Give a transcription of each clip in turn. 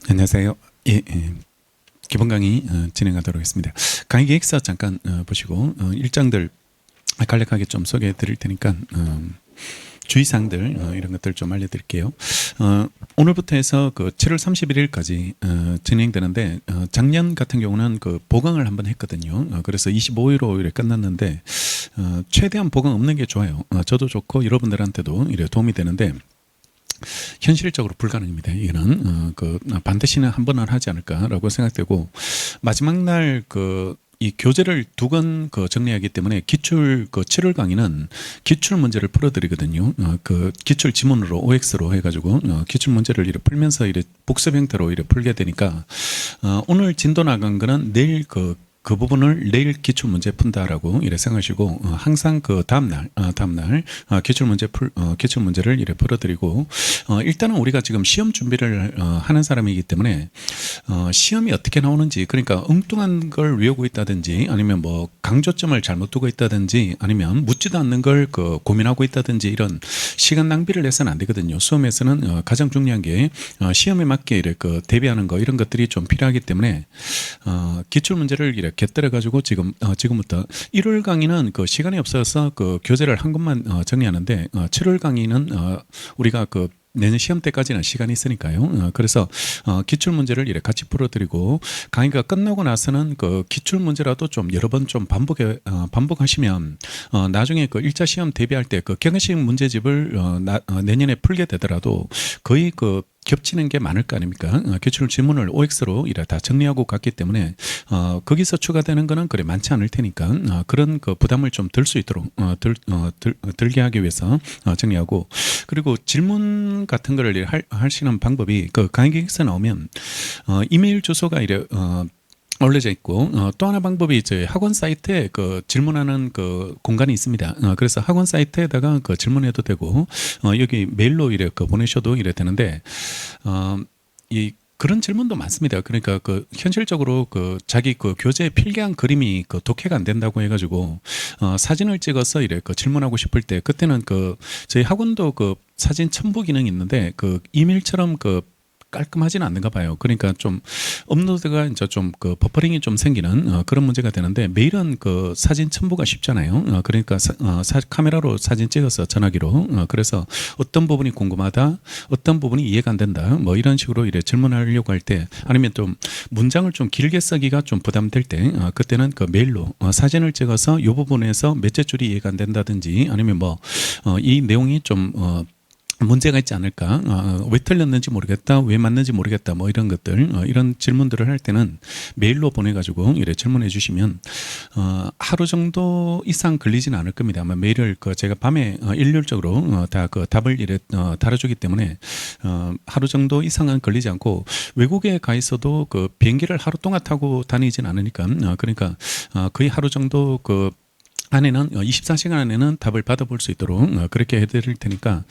안녕하세요. 예, 기본 강의 진행하도록 하겠습니다. 강의 계획서 잠깐 보시고 일정들 간략하게 좀 소개해 드릴 테니까 주의사항들 이런 것들 좀 알려드릴게요. 오늘부터 해서 그 7월 31일까지 진행되는데 작년 같은 경우는 그 보강을 한번 했거든요. 그래서 25일로 이렇게 끝났는데 최대한 보강 없는 게 좋아요. 저도 좋고 여러분들한테도 이래 도움이 되는데 현실적으로 불가능입니다. 이거는 반드시는 한 번은 하지 않을까라고 생각되고 마지막 날 이 교재를 두 권 정리하기 때문에 기출 7월 강의는 기출 문제를 풀어드리거든요. 기출 지문으로 OX로 해가지고 기출 문제를 이렇게 풀면서 이렇게 복습 형태로 이렇게 풀게 되니까 오늘 진도 나간 거는 내일 그 부분을 내일 기출 문제 푼다라고 이래 생각하시고 항상 그 다음날 기출 문제를 이래 풀어드리고 일단은 우리가 지금 시험 준비를 하는 사람이기 때문에 시험이 어떻게 나오는지, 그러니까 엉뚱한 걸 외우고 있다든지 아니면 뭐 강조점을 잘못 두고 있다든지 아니면 묻지도 않는 걸 고민하고 있다든지 이런 시간 낭비를 해서는 안 되거든요. 수험에서는 가장 중요한 게 시험에 맞게 이렇게 대비하는 거, 이런 것들이 좀 필요하기 때문에 기출 문제를 이렇게 곁들여 가지고 지금부터 1월 강의는 시간이 없어서 교재를 한 것만 정리하는데 7월 강의는 우리가 내년 시험 때까지는 시간이 있으니까요. 그래서 기출 문제를 이렇게 같이 풀어드리고 강의가 끝나고 나서는 기출 문제라도 좀 여러 번 좀 반복하시면 나중에 1차 시험 대비할 때 경시식 문제집을 내년에 풀게 되더라도 거의 겹치는 게 많을 거 아닙니까? 기출 지문을 OX로 이래 다 정리하고 갔기 때문에 거기서 추가되는 거는 그래 많지 않을 테니까 그런 부담을 좀 덜 수 있도록 들게 하기 위해서 정리하고, 그리고 질문 같은 거를 하시는 방법이 강의 계획서 나오면 이메일 주소가 이래 올려져 있고 또 하나 방법이 저희 학원 사이트에 질문하는 공간이 있습니다. 그래서 학원 사이트에다가 질문해도 되고 여기 메일로 이래 보내셔도 이래 되는데 그런 질문도 많습니다. 그러니까 현실적으로 자기 교재에 필기한 그림이 독해가 안 된다고 해가지고 사진을 찍어서 이래 질문하고 싶을 때, 그때는 저희 학원도 사진 첨부 기능이 있는데 이메일처럼 깔끔하지는 않는가 봐요. 그러니까 좀 업로드가 이제 좀 버퍼링이 좀 생기는 그런 문제가 되는데, 메일은 사진 첨부가 쉽잖아요. 그러니까 카메라로 사진 찍어서 전화기로 그래서 어떤 부분이 궁금하다, 어떤 부분이 이해가 안 된다, 뭐 이런 식으로 이래 질문하려고 할 때, 아니면 좀 문장을 좀 길게 쓰기가 좀 부담될 때 그때는 메일로 사진을 찍어서 이 부분에서 몇째 줄이 이해가 안 된다든지 아니면 뭐 이 내용이 좀 문제가 있지 않을까, 왜 틀렸는지 모르겠다, 왜 맞는지 모르겠다, 뭐 이런 것들, 이런 질문들을 할 때는 메일로 보내가지고 이래 질문해 주시면 하루 정도 이상 걸리지는 않을 겁니다. 아마 메일을 제가 밤에 일률적으로 다 답을 이래 달아주기 때문에 하루 정도 이상은 걸리지 않고, 외국에 가 있어도 비행기를 하루 동안 타고 다니진 않으니까 그러니까 거의 하루 정도 안에는 24시간 안에는 답을 받아볼 수 있도록 그렇게 해드릴 테니까.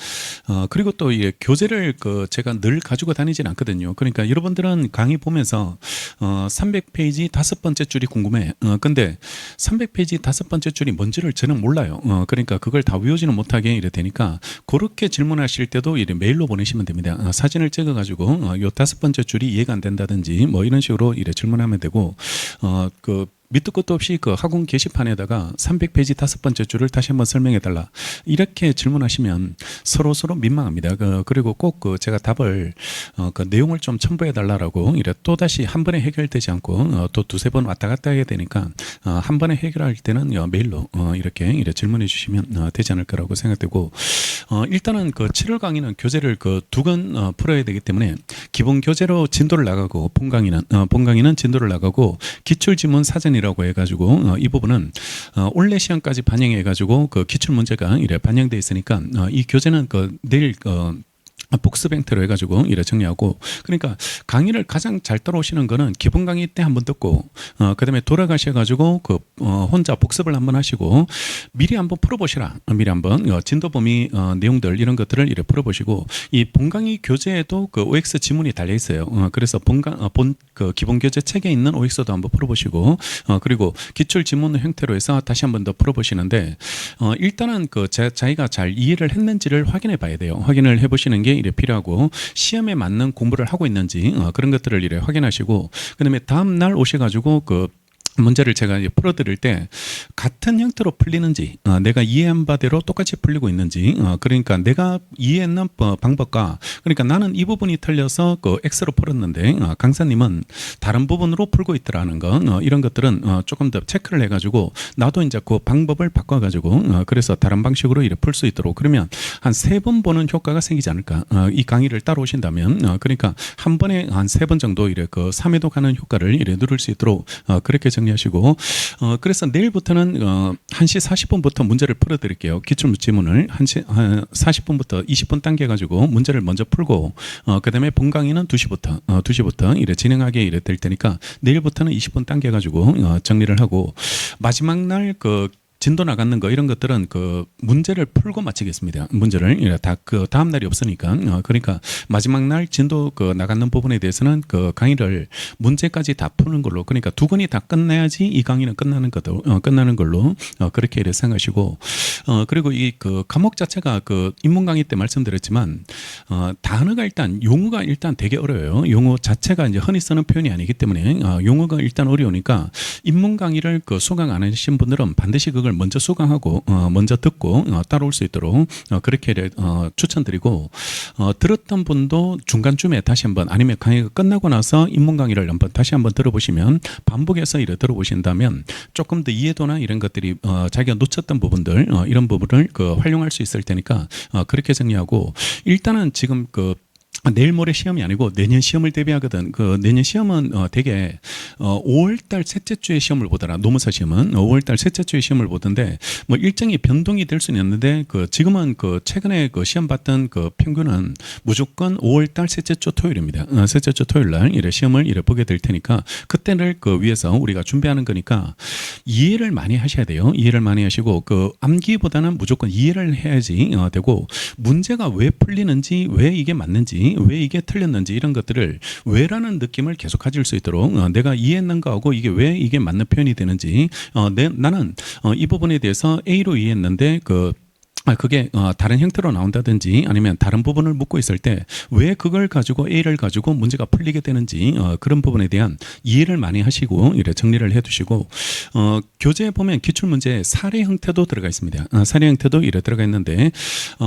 그리고 또 이 교재를 제가 늘 가지고 다니진 않거든요. 그러니까 여러분들은 강의 보면서 300페이지 5번째 줄이 궁금해. 근데 300페이지 5번째 줄이 뭔지를 저는 몰라요. 그러니까 그걸 다 외우지는 못하게 이래 되니까 그렇게 질문하실 때도 이래 메일로 보내시면 됩니다. 사진을 찍어가지고 요 5번째 줄이 이해가 안 된다든지 뭐 이런 식으로 이래 질문하면 되고, 밑도 끝도 없이 학원 게시판에다가 300페이지 5번째 줄을 다시 한번 설명해달라, 이렇게 질문하시면 서로 민망합니다. 그리고 꼭 제가 답을 내용을 좀 첨부해달라고 이래 또 다시 한 번에 해결되지 않고 또 두세 번 왔다 갔다 해야 되니까 한 번에 해결할 때는 메일로 이렇게 질문해 주시면 되지 않을까라고 생각되고, 일단은 7월 강의는 교재를 두 권 풀어야 되기 때문에 기본 교재로 진도를 나가고 본 강의는 진도를 나가고 기출 지문 사전이라고 해가지고 이 부분은 올해 시험까지 반영해가지고 기출 문제가 이래 반영돼 있으니까 이 교재는 내일 복습 형태로 해가지고 이래 정리하고, 그러니까 강의를 가장 잘 따라오시는 거는 기본 강의 때 한번 듣고 그다음에 돌아가셔가지고 혼자 복습을 한번 하시고 미리 한번 풀어보시라. 미리 한번 진도 범위 내용들 이런 것들을 이래 풀어보시고, 이 본 강의 교재에도 OX 지문이 달려 있어요. 그래서 기본 교재 책에 있는 OX도 한번 풀어보시고 그리고 기출 지문 형태로 해서 다시 한번 더 풀어보시는데 일단은 자기가 잘 이해를 했는지를 확인해 봐야 돼요. 확인을 해보시는 게 이래 필요하고 시험에 맞는 공부를 하고 있는지 그런 것들을 이래 확인하시고 그다음에 다음 날 오셔가지고 그 문제를 제가 이제 풀어드릴 때 같은 형태로 풀리는지 내가 이해한 바대로 똑같이 풀리고 있는지 그러니까 내가 이해했는 방법과 그러니까 나는 이 부분이 틀려서 그 X로 풀었는데 강사님은 다른 부분으로 풀고 있더라는 거 이런 것들은 조금 더 체크를 해가지고 나도 이제 그 방법을 바꿔가지고 그래서 다른 방식으로 이렇게 풀 수 있도록 그러면 한 3번 보는 효과가 생기지 않을까 이 강의를 따로 오신다면 그러니까 한 번에 한 3번 정도 이래 그 3회도 가는 효과를 이래 누릴 수 있도록 그렇게 정리하시고 그래서 내일부터는 1시 40분부터 문제를 풀어드릴게요. 기출지문을 1시 40분부터 20분 당겨가지고 문제를 먼저 풀고 그 다음에 본 강의는 2시부터 이래 진행하게 이래 될 테니까 내일부터는 20분 당겨가지고 정리를 하고 마지막 날 그 진도 나가는 거 이런 것들은 그 문제를 풀고 마치겠습니다. 문제를 다 그 다음 날이 없으니까 그러니까 마지막 날 진도 그 나가는 부분에 대해서는 그 강의를 문제까지 다 푸는 걸로 그러니까 두 권이 다 끝내야지 이 강의는 끝나는 거도 끝나는 걸로 그렇게 이래 생각하시고 그리고 이 그 과목 자체가 그 인문 강의 때 말씀드렸지만 단어가 일단 용어가 일단 되게 어려워요. 용어 자체가 이제 흔히 쓰는 표현이 아니기 때문에 용어가 일단 어려우니까 인문 강의를 그 수강 안 하신 분들은 반드시 그걸 먼저 수강하고 먼저 듣고 따라올 수 있도록 그렇게 추천드리고 들었던 분도 중간쯤에 다시 한번 아니면 강의가 끝나고 나서 인문 강의를 한번 다시 한번 들어보시면 반복해서 이래 들어보신다면 조금 더 이해도나 이런 것들이 자기가 놓쳤던 부분들 이런 부분을 그 활용할 수 있을 테니까 그렇게 정리하고 일단은 지금 그 내일 모레 시험이 아니고 내년 시험을 대비하거든. 그 내년 시험은 되게 5월달 셋째 주에 시험을 보더라. 노무사 시험은 5월달 셋째 주에 시험을 보던데 뭐 일정이 변동이 될 수는 있는데 그 지금은 그 최근에 그 시험 봤던 그 평균은 무조건 5월달 셋째 주 토요일입니다. 셋째 주 토요일 날 이래 시험을 이래 보게 될 테니까 그때를 그 위해서 우리가 준비하는 거니까 이해를 많이 하셔야 돼요. 이해를 많이 하시고 그 암기보다는 무조건 이해를 해야지 되고 문제가 왜 풀리는지 왜 이게 맞는지 왜 이게 틀렸는지 이런 것들을 왜라는 느낌을 계속 가질 수 있도록 내가 이해했는 거하고 이게 왜 이게 맞는 표현이 되는지 나는 이 부분에 대해서 A로 이해했는데 그게 다른 형태로 나온다든지 아니면 다른 부분을 묻고 있을 때 왜 그걸 가지고 A를 가지고 문제가 풀리게 되는지 그런 부분에 대한 이해를 많이 하시고 이래 정리를 해두시고 교재에 보면 기출문제 사례 형태도 들어가 있습니다. 사례 형태도 이래 들어가 있는데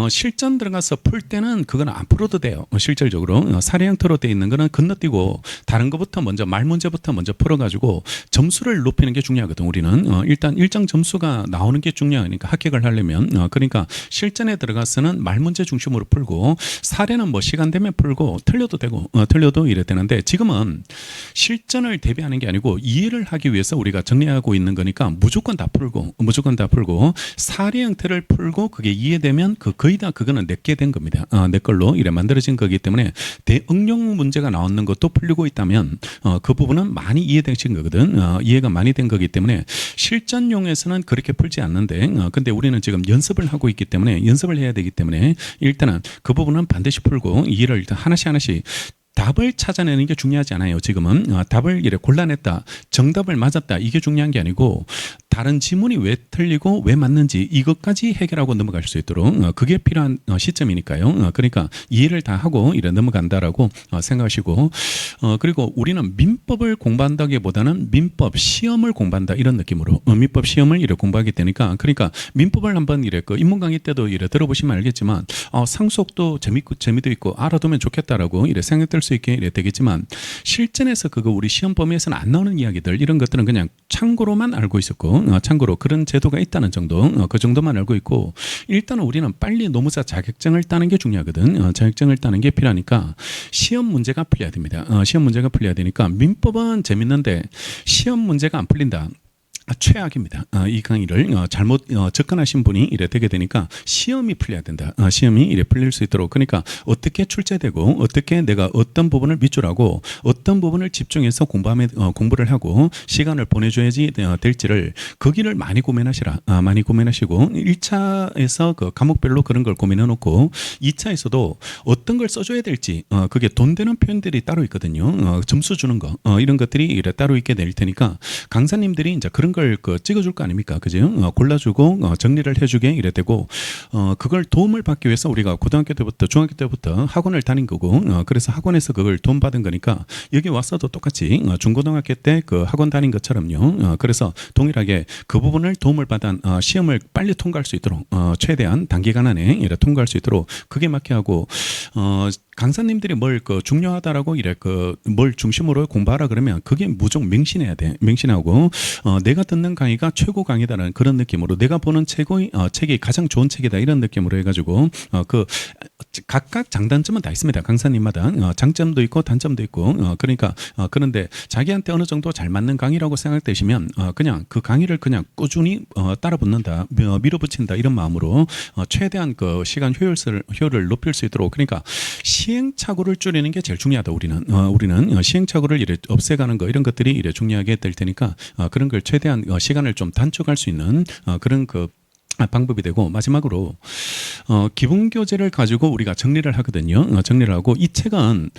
실전 들어가서 풀 때는 그건 안 풀어도 돼요. 실질적으로 사례 형태로 돼 있는 거는 건너뛰고 다른 것부터 먼저 말 문제부터 먼저 풀어가지고 점수를 높이는 게 중요하거든. 우리는 일단 일정 점수가 나오는 게 중요하니까 합격을 하려면 그러니까 실전에 들어가서는 말 문제 중심으로 풀고 사례는 뭐 시간 되면 풀고 틀려도 되고 틀려도 이래 되는데 지금은 실전을 대비하는 게 아니고 이해를 하기 위해서 우리가 정리하고 있는 거니까 무조건 다 풀고 사례 형태를 풀고 그게 이해되면 거의 다 그거는 내게 된 겁니다. 내 걸로 이래 만들어진 거기 때문에 대응용 문제가 나오는 것도 풀리고 있다면 그 부분은 많이 이해되신 거거든. 이해가 많이 된 거기 때문에 실전용에서는 그렇게 풀지 않는데 근데 우리는 지금 연습을 하고 있기 때문에 연습을 해야 되기 때문에 일단은 그 부분은 반드시 풀고 이해를 일단 하나씩 답을 찾아내는 게 중요하지 않아요. 지금은 답을 이래 골라냈다, 정답을 맞았다 이게 중요한 게 아니고 다른 지문이 왜 틀리고 왜 맞는지 이것까지 해결하고 넘어갈 수 있도록 그게 필요한 시점이니까요. 그러니까 이해를 다 하고 이래 넘어간다라고 생각하시고 그리고 우리는 민법을 공부한다기보다는 민법 시험을 공부한다 이런 느낌으로 민법 시험을 이래 공부하게 되니까 그러니까 민법을 한번 이래 그 인문 강의 때도 이래 들어보시면 알겠지만 상속도 재미도 있고 알아두면 좋겠다라고 이래 생각될 수 있게 이래 되겠지만 실전에서 그거 우리 시험 범위에서는 안 나오는 이야기들 이런 것들은 그냥 참고로만 알고 있었고 참고로 그런 제도가 있다는 정도 그 정도만 알고 있고 일단은 우리는 빨리 노무사 자격증을 따는 게 중요하거든. 자격증을 따는 게 필요하니까 시험 문제가 풀려야 됩니다. 시험 문제가 풀려야 되니까 민법은 재밌는데 시험 문제가 안 풀린다. 최악입니다. 이 강의를 잘못 접근하신 분이 이래 되게 되니까 시험이 풀려야 된다. 시험이 이래 풀릴 수 있도록 그러니까 어떻게 출제되고 어떻게 내가 어떤 부분을 밑줄하고 어떤 부분을 집중해서 공부를 하고 시간을 보내줘야지 될지를 그 길을 많이 고민하시라. 많이 고민하시고 1차에서 그 과목별로 그런 걸 고민해 놓고 2차에서도 어떤 걸 써줘야 될지 그게 돈 되는 표현들이 따로 있거든요. 점수 주는 거 이런 것들이 이래 따로 있게 될 테니까 강사님들이 이제 그런 걸 걸 그 찍어줄 거 아닙니까? 그죠? 골라주고 정리를 해주게 이래 되고 그걸 도움을 받기 위해서 우리가 고등학교 때부터 중학교 때부터 학원을 다닌 거고 그래서 학원에서 그걸 도움 받은 거니까 여기 와서도 똑같이 중고등학교 때 그 학원 다닌 것처럼요. 그래서 동일하게 그 부분을 도움을 받아 시험을 빨리 통과할 수 있도록 최대한 단기간 안에 이래 통과할 수 있도록 그게 맞게 하고 강사님들이 뭘 그 중요하다라고 이래 그 뭘 중심으로 공부하라 그러면 그게 무조건 맹신해야 돼. 맹신하고 내가 듣는 강의가 최고 강의다라는 그런 느낌으로 내가 보는 최고의 책이 가장 좋은 책이다 이런 느낌으로 해가지고 그 각각 장단점은 다 있습니다. 강사님마다 장점도 있고 단점도 있고 그러니까 그런데 자기한테 어느 정도 잘 맞는 강의라고 생각되시면 그냥 그 강의를 그냥 꾸준히 따라 붙는다, 밀어붙인다 이런 마음으로 최대한 그 시간 효율을 높일 수 있도록 그러니까 시행착오를 줄이는 게 제일 중요하다. 우리는 시행착오를 이래 없애가는 거 이런 것들이 이래 중요하게 될 테니까 그런 걸 최대한 시간을 좀 단축할 수 있는 그런 그 방법이 되고 마지막으로 기본 교재를 가지고 우리가 정리를 하거든요. 정리를 하고 이 책은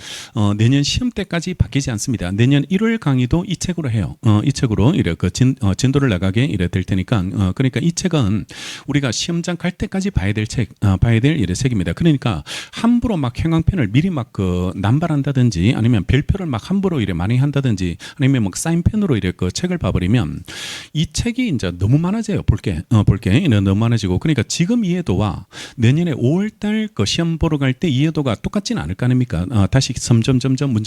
내년 시험 때까지 바뀌지 않습니다. 내년 1월 강의도 이 책으로 해요. 이 책으로 이래 그 진도를 나가게 이래 될 테니까 그러니까 이 책은 우리가 시험장 갈 때까지 봐야 될 책, 봐야 될 이래 책입니다. 그러니까 함부로 막 행황편을 미리 막 그 남발한다든지 아니면 별표를 막 함부로 이래 많이 한다든지 아니면 막 사인펜으로 이래 그 책을 봐버리면 이 책이 이제 너무 많아져요. 볼게 너무 많아지고 그러니까 지금 이해도와 내년에 5월달 그 시험 보러 갈 때 이해도가 똑같지는 않을 거 아닙니까? 다시 점점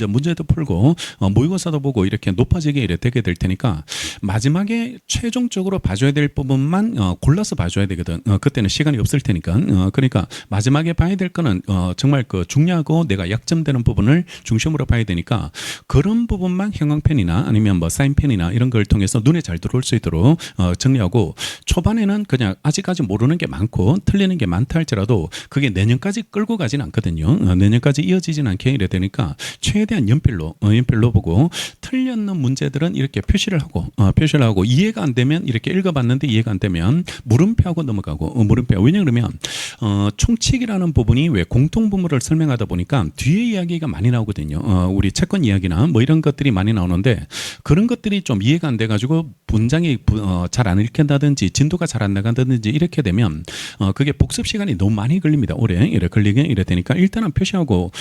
문제도 풀고 모의고사도 보고 이렇게 높아지게 이래 되게 될 테니까 마지막에 최종적으로 봐줘야 될 부분만 골라서 봐줘야 되거든. 그때는 시간이 없을 테니까 그러니까 마지막에 봐야 될 거는 정말 그 중요하고 내가 약점되는 부분을 중심으로 봐야 되니까 그런 부분만 형광펜이나 아니면 뭐 사인펜이나 이런 걸 통해서 눈에 잘 들어올 수 있도록 정리하고 초반에는 그냥 아직까지 모르는 게 많고 틀리는 게 많다 할지라도 그게 내년까지 끌고 가진 않거든요. 내년까지 이어지진 않게 이래 되니까 최대한 연필로 보고 틀렸는 문제들은 이렇게 표시를 하고 이해가 안 되면 이렇게 읽어봤는데 이해가 안 되면 물음표하고 넘어가고 물음표 왜냐 그러면 총칙이라는 부분이 왜 공통분모를 설명하다 보니까 뒤에 이야기가 많이 나오거든요. 우리 채권 이야기나 뭐 이런 것들이 많이 나오는데 그런 것들이 좀 이해가 안 돼가지고 문장이 잘 안 읽힌다든지 진도가 잘 안 나간다든지 이렇게 되면 그게 복습 시간이 너무 많이 걸립니다. 오래 이래 걸리게 이래 되니까 일단은 표시하고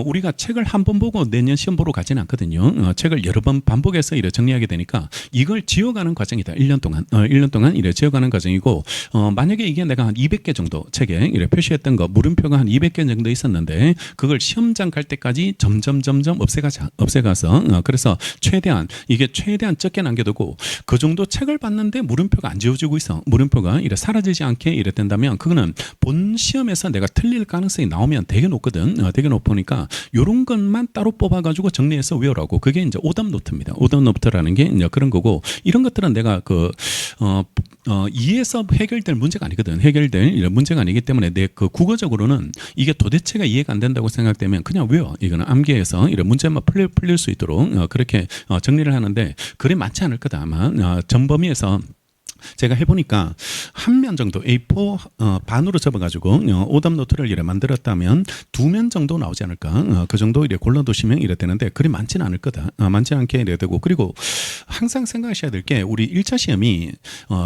우리가 책을 한 번 보고 내년 시험 보러 가지는 않거든요. 책을 여러 번 반복해서 이래 정리하게 되니까 이걸 지어가는 과정이다. 1년 동안 이래 지어가는 과정이고 만약에 이게 내가 한 200개 정도 책에 이래 표시했던 거 물음표가 한 200개 정도 있었는데 그걸 시험장 갈 때까지 점점 없애가서 그래서 최대한 적게 남겨두고 그 정도 책을 봤는데 물음표가 안 지워지고 있어. 물음표가 이래 사라지지 않게 이래 된다면 그거는 본 시험에서 내가 틀릴 가능성이 나오면 되게 높거든. 되게 높으니까 이런 것만 따로 뽑아가지고 정리해서 외우라고. 그게 이제 오답 노트입니다. 오답 노트라는 게 이제 그런 거고 이런 것들은 내가 이해해서 해결될 문제가 아니거든. 해결될 이런 문제가 아니기 때문에 내 그 국어적으로는 이게 도대체가 이해가 안 된다고 생각되면 그냥 외워. 이거는 암기해서 이런 문제만 풀릴 수 있도록 그렇게 정리를 하는데 그래 많지 않을 거다 아마 전범위에서. 제가 해보니까 한 면 정도 A4 반으로 접어가지고 오답 노트를 이래 만들었다면 2면 정도 나오지 않을까. 그 정도 이래 골라두시면 이래 되는데 그리 많지는 않을 거다. 많지 않게 이래 되고 그리고 항상 생각하셔야 될 게 우리 1차 시험이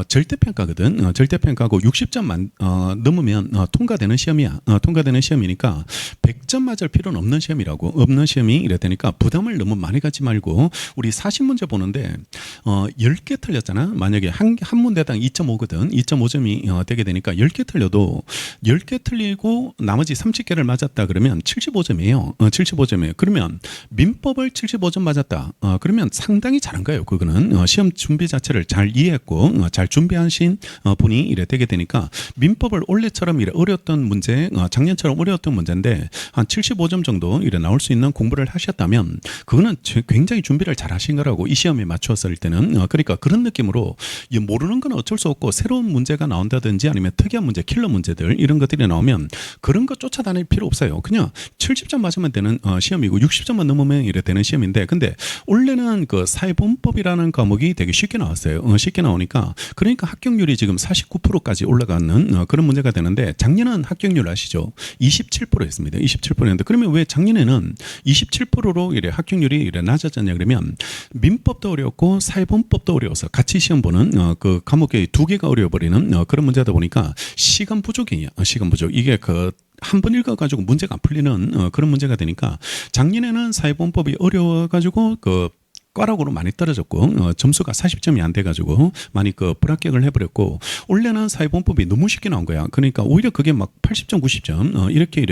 절대평가거든. 절대평가고 60점 넘으면 통과되는 시험이야. 통과되는 시험이니까 100점 맞을 필요는 없는 시험이 이래 되니까 부담을 너무 많이 갖지 말고 우리 40문제 보는데 10개 틀렸잖아. 만약에 한 문제당 2.5거든. 2.5점이 되게 되니까 10개 틀려도 10개 틀리고 나머지 30개를 맞았다 그러면 75점이에요. 75점이에요. 그러면 민법을 75점 맞았다. 그러면 상당히 잘한 거예요. 그거는 시험 준비 자체를 잘 이해했고 잘 준비하신 분이 이래 되게 되니까 민법을 올해처럼 이래 어려웠던 문제, 작년처럼 어려웠던 문제인데 한 75점 정도 이래 나올 수 있는 공부를 하셨다면 그거는 굉장히 준비를 잘 하신 거라고 이 시험에 맞추었을 때는 그러니까 그런 느낌으로 모르는 그런 건 어쩔 수 없고 새로운 문제가 나온다든지 아니면 특이한 문제, 킬러 문제들 이런 것들이 나오면 그런 거 쫓아다닐 필요 없어요. 그냥 70점 맞으면 되는 시험이고 60점만 넘으면 이래 되는 시험인데 근데 원래는 그 사회보험법이라는 과목이 되게 쉽게 나왔어요. 쉽게 나오니까 그러니까 합격률이 지금 49%까지 올라가는 그런 문제가 되는데 작년은 합격률 아시죠? 27%였습니다. 27%였는데 그러면 왜 작년에는 27%로 이래 합격률이 이래 낮아졌냐 그러면 민법도 어렵고 사회보험법도 어려워서 같이 시험 보는 그 과목이 두 개가 어려워버리는 그런 문제다 보니까 시간 부족이에요. 시간 부족. 이게 그 한 번 읽어가지고 문제가 안 풀리는 그런 문제가 되니까 작년에는 사회보험법이 어려워가지고 그 과락으로 많이 떨어졌고 점수가 40점이 안 돼가지고 많이 그 불합격을 해버렸고 올해는 사회보험법이 너무 쉽게 나온 거야. 그러니까 오히려 그게 막 80점, 90점 이렇게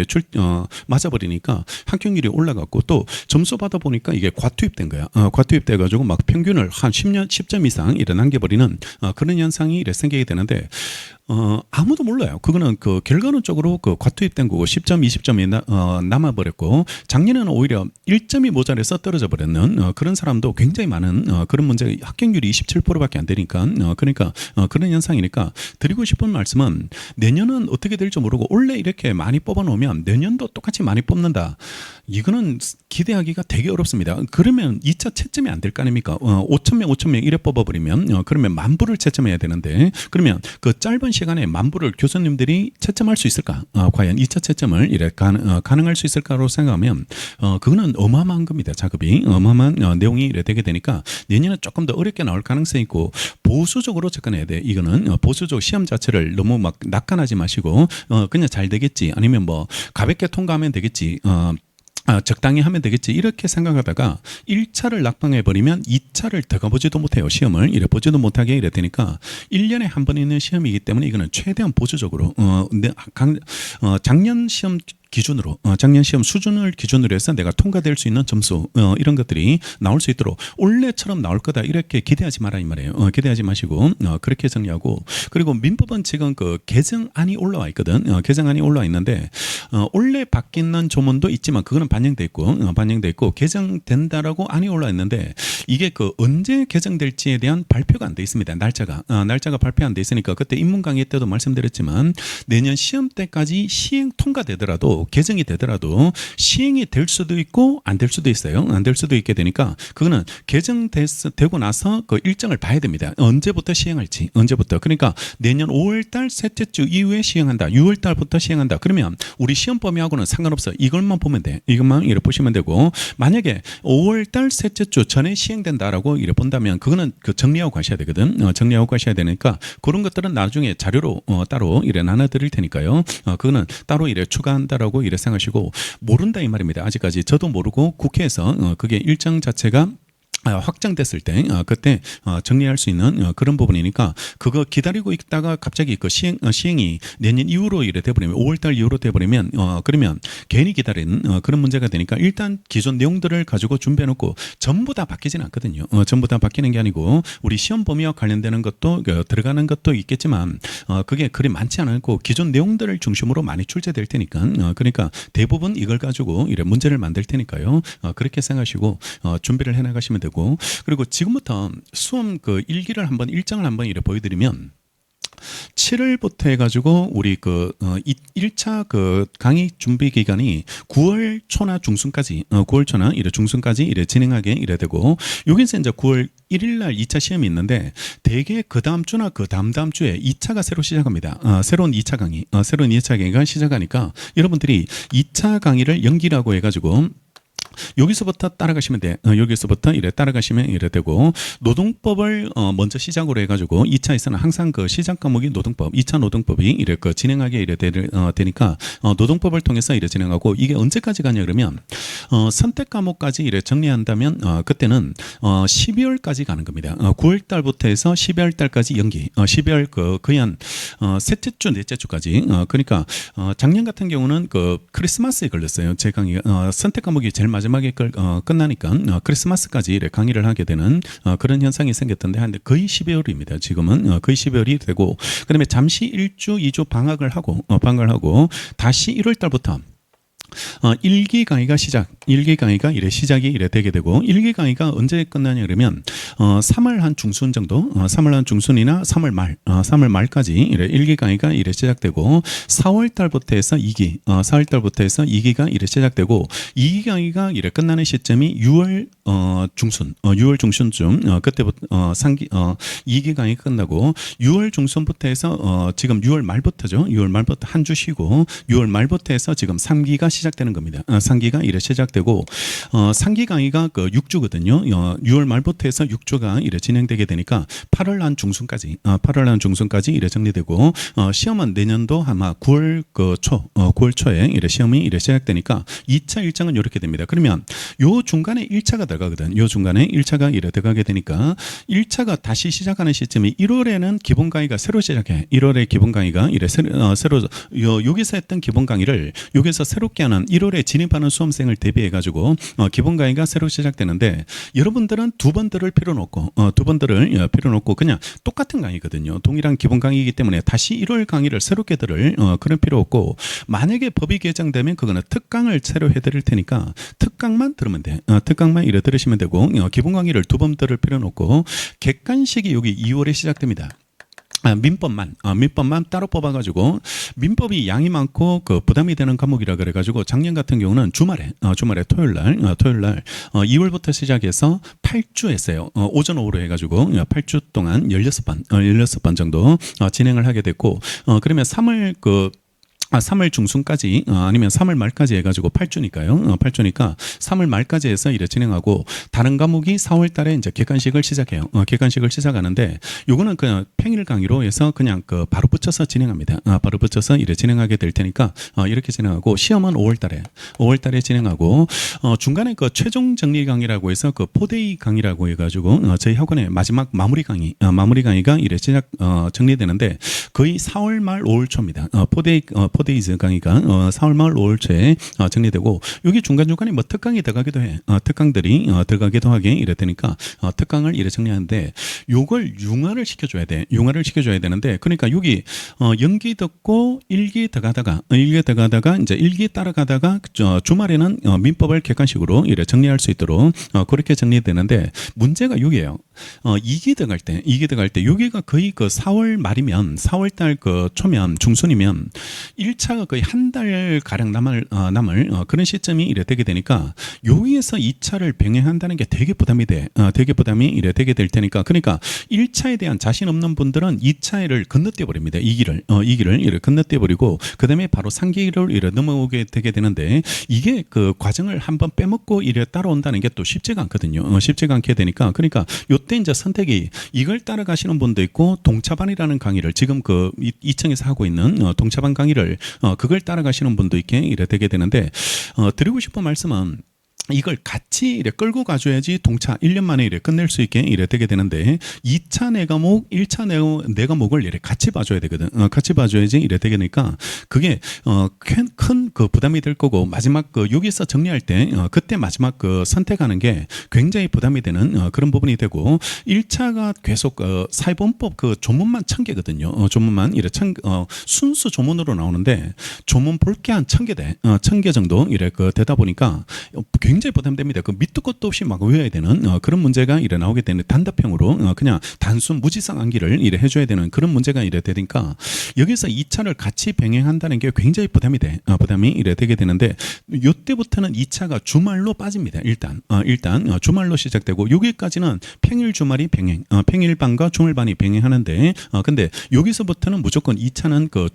맞아버리니까 합격률이 올라갔고 또 점수 받아 보니까 이게 과투입된 거야. 과투입돼가지고 막 평균을 한 10점 이상 이래 남겨버리는 그런 현상이 이래 생기게 되는데. 아무도 몰라요. 그거는 그 결과론적으로 그 과투입된 거고 10점, 20점이 남아버렸고 작년에는 오히려 1점이 모자라서 떨어져 버렸는 그런 사람도 굉장히 많은 그런 문제 합격률이 27%밖에 안 되니까 그러니까 그런 현상이니까 드리고 싶은 말씀은 내년은 어떻게 될지 모르고 원래 이렇게 많이 뽑아놓으면 내년도 똑같이 많이 뽑는다. 이거는 기대하기가 되게 어렵습니다. 그러면 2차 채점이 안 될 거 아닙니까? 5,000명 이래 뽑아버리면 그러면 만부를 채점해야 되는데 그러면 그 짧은 시간에 만부를 교수님들이 채점할 수 있을까? 과연 2차 채점을 이래 가능할 수 있을까로 생각하면 그거는 어마어마한 겁니다. 작업이 어마어마한 내용이 이래 되게 되니까 내년에 조금 더 어렵게 나올 가능성이 있고 보수적으로 접근해야 돼. 이거는 보수적 시험 자체를 너무 막 낙관하지 마시고 그냥 잘 되겠지 아니면 뭐 가볍게 통과하면 되겠지. 적당히 하면 되겠지 이렇게 생각하다가 1차를 낙방해버리면 2차를 더 가보지도 못해요. 시험을 이래 보지도 못하게 이래 되니까 1년에 한 번 있는 시험이기 때문에 이거는 최대한 보수적으로 작년 시험 기준으로 작년 시험 수준을 기준으로 해서 내가 통과될 수 있는 점수 이런 것들이 나올 수 있도록 올해처럼 나올 거다 이렇게 기대하지 마라 이 말이에요. 기대하지 마시고 그렇게 정리하고 그리고 민법은 지금 그 개정안이 올라와 있거든. 개정안이 올라와 있는데 올해 바뀌는 조문도 있지만 그거는 반영돼 있고 개정된다라고 안이 올라와 있는데 이게 그 언제 개정될지에 대한 발표가 안 돼 있습니다. 날짜가 발표 안 돼 있으니까 그때 입문 강의 때도 말씀드렸지만 내년 시험 때까지 시행 통과되더라도 개정이 되더라도 시행이 될 수도 있고 안 될 수도 있어요. 안 될 수도 있게 되니까 그거는 개정되고 나서 그 일정을 봐야 됩니다. 언제부터 시행할지 언제부터 그러니까 내년 5월달 셋째 주 이후에 시행한다. 6월달부터 시행한다. 그러면 우리 시험 범위하고는 상관없어. 이것만 보면 돼. 이것만 이렇게 보시면 되고 만약에 5월달 셋째 주 전에 시행된다라고 이렇게 본다면 그거는 그 정리하고 가셔야 되거든. 정리하고 가셔야 되니까 그런 것들은 나중에 자료로 따로 이래 나눠드릴 테니까요. 그거는 따로 이래 추가한다라고 이래 생각하시고 모른다 이 말입니다. 아직까지 저도 모르고 국회에서 그게 일정 자체가 확정됐을 때 그때 정리할 수 있는 그런 부분이니까 그거 기다리고 있다가 갑자기 그 시행이 내년 이후로 이래 돼버리면 5월달 이후로 돼버리면 그러면 괜히 기다리는 그런 문제가 되니까 일단 기존 내용들을 가지고 준비해놓고 전부 다 바뀌지는 않거든요. 전부 다 바뀌는 게 아니고 우리 시험 범위와 관련되는 것도 들어가는 것도 있겠지만 그게 그리 많지 않고 기존 내용들을 중심으로 많이 출제될 테니까 그러니까 대부분 이걸 가지고 이래 문제를 만들 테니까요. 그렇게 생각하시고 준비를 해나가시면 되고 그리고 지금부터 수험 그 일정을 한번 이래 보여드리면 7월부터 해가지고 우리 그 1차 그 강의 준비 기간이 9월 초나 중순까지 9월 초나 이래 중순까지 이래 진행하게 이래 되고 여기서 이제 9월 1일 날 2차 시험이 있는데 대개 그 다음 주나 그 다음 주에 2차가 새로 시작합니다. 새로운 2차 강의가 시작하니까 여러분들이 2차 강의를 연기라고 해가지고 여기서부터 따라가시면 돼. 여기서부터 이래 따라가시면 이래 되고 노동법을 먼저 시작으로 해가지고 2차에서는 항상 그 시작 과목이 노동법, 2차 노동법이 이래 그 진행하게 이래 되니까 노동법을 통해서 이래 진행하고 이게 언제까지 가냐 그러면 선택 과목까지 이래 정리한다면 그때는 12월까지 가는 겁니다. 9월 달부터 해서 12월 달까지 연기. 12월 거의 한 셋째 주, 넷째 주까지. 그러니까 작년 같은 경우는 그 크리스마스에 걸렸어요. 제 강의 선택 과목이 제일 마지막에 끝나니까 크리스마스까지 강의를 하게 되는 그런 현상이 생겼던데 한데 거의 12월입니다. 지금은 거의 12월이 되고 그다음에 잠시 1주, 2주 방학을 하고 다시 1월 달부터 일기 강의가 일기 강의가 이래 시작이 이래 되게 되고, 일기 강의가 언제 끝나냐 그러면 3월 한 중순 정도, 3월 한 중순이나 3월 말까지 이래 일기 강의가 이래 시작되고, 4월 달부터 해서 2기, 4월 달부터 해서 2기가 이래 시작되고, 2기 강의가 이래 끝나는 시점이 6월 중순, 6월 중순쯤, 그때부터 2기 강의 끝나고 6월 중순부터 해서 지금 6월 말부터죠. 6월 말부터 한 주 쉬고 6월 말부터 해서 지금 3기가 시작되는 겁니다. 3기가 이래 시작되고 3기 강의가 그 6주거든요. 6월 말부터 해서 6주가 이래 진행되게 되니까 8월 한 중순까지 이래 정리되고, 시험은 내년도 아마 9월 9월 초에 이래 시험이 이래 시작되니까 2차 일정은 이렇게 됩니다. 그러면 요 중간에 1차가 들어가거든. 요 중간에 1차가 이래 들어가게 되니까 1차가 다시 시작하는 시점이 1월에는 기본 강의가 새로 시작해. 1월에 기본 강의가 이래 새로 여기서 했던 기본 강의를 여기서 새롭게 하는 1월에 진입하는 수험생을 대비해 가지고 기본 강의가 새로 시작되는데, 여러분들은 두 번 들을 필요는 없고 그냥 똑같은 강의거든요. 동일한 기본 강의이기 때문에 다시 1월 강의를 새롭게 들을 그런 필요 없고, 만약에 법이 개정되면 그거는 특강을 새로 해드릴 테니까 특강만 들으면 돼. 특강만 이래 들으시면 되고, 기본 강의를 두 번 들을 필요는 없고, 객관식이 여기 2월에 시작됩니다. 민법만 따로 뽑아가지고, 민법이 양이 많고 그 부담이 되는 과목이라 그래가지고 작년 같은 경우는 주말에 토요일 날 2월부터 시작해서 8주 했어요. 오전 오후로 해가지고 8주 동안 16번 정도 진행을 하게 됐고, 그러면 3월 중순까지 아니면 3월 말까지 해가지고 8주니까요. 8주니까 3월 말까지 해서 이래 진행하고, 다른 과목이 4월 달에 이제 객관식을 시작해요. 객관식을 시작하는데, 요거는 그냥 평일 강의로 해서 그냥 바로 붙여서 진행합니다. 바로 붙여서 이래 진행하게 될 테니까 이렇게 진행하고, 시험은 5월 달에 진행하고, 중간에 그 최종 정리 강의라고 해서 그 포데이 강의라고 해가지고 저희 학원의 마지막 마무리 강의가 이래 시작 정리되는데, 거의 4월 말 5월 초입니다. 포데이즈 강의가 4월 말 5월 초에 정리되고, 여기 중간중간에 뭐 특강이 들어가기도 해. 특강들이 들어가기도 하게 이래 되니까 특강을 이래 정리하는데, 요걸 융화를 시켜줘야 되는데, 그러니까 여기 연기 듣고 1기 들어가다가 이제 1기 따라가다가 주말에는 민법을 객관식으로 이래 정리할 수 있도록 그렇게 정리되는데, 문제가 여기에요. 2기 들어갈 때 여기가 거의 그 4월 말이면 4월 달 그 초면 중순이면 1차가 거의 한 달 가량 남을 그런 시점이 이래 되게 되니까, 여기에서 2차를 병행한다는 게 되게 부담이 이래 되게 될 테니까, 그러니까 1차에 대한 자신 없는 분들은 2차를 건너뛰어 버립니다. 2기를 이래 건너뛰어 버리고, 그다음에 바로 3기를 이래 넘어오게 되게 되는데, 이게 그 과정을 한번 빼먹고 이래 따라온다는 게 또 쉽지가 않거든요. 쉽지가 않게 되니까, 그러니까 요때 이제 선택이, 이걸 따라가시는 분도 있고, 동차반이라는 강의를 지금 그 2층에서 하고 있는 동차반 강의를 그걸 따라가시는 분도 있게 이래 되게 되는데, 드리고 싶은 말씀은, 이걸 같이 이래 끌고 가줘야지 동차 1년 만에 이래 끝낼 수 있게 이래 되게 되는데, 2차 내 과목, 1차 내 과목을 이래 같이 봐줘야 되거든. 같이 봐줘야지 이래 되니까, 그게 큰 그 부담이 될 거고, 마지막 여기서 정리할 때 그때 마지막 선택하는 게 굉장히 부담이 되는 그런 부분이 되고, 1차가 계속 사회보험법 조문만 1000개거든요. 조문만 이래 순수 조문으로 나오는데, 조문 볼 게 한 1000개 돼. 1000개 정도 이래 되다 보니까 굉장히 부담됩니다. 밑도 끝도 없이 막 외워야 되는 그런 문제가 이래 나오게 되는, 단답형으로 그냥 단순 무지성 암기를 이래 해줘야 되는 그런 문제가 이래 되니까, 여기서 2차를 같이 병행한다는 게 굉장히 부담이 이래 되게 되는데, 이때부터는 2차가 주말로 빠집니다. 일단 주말로 시작되고, 여기까지는 평일 주말이 평일반과 주말반이 병행하는데, 근데 여기서부터는 무조건 2차는 그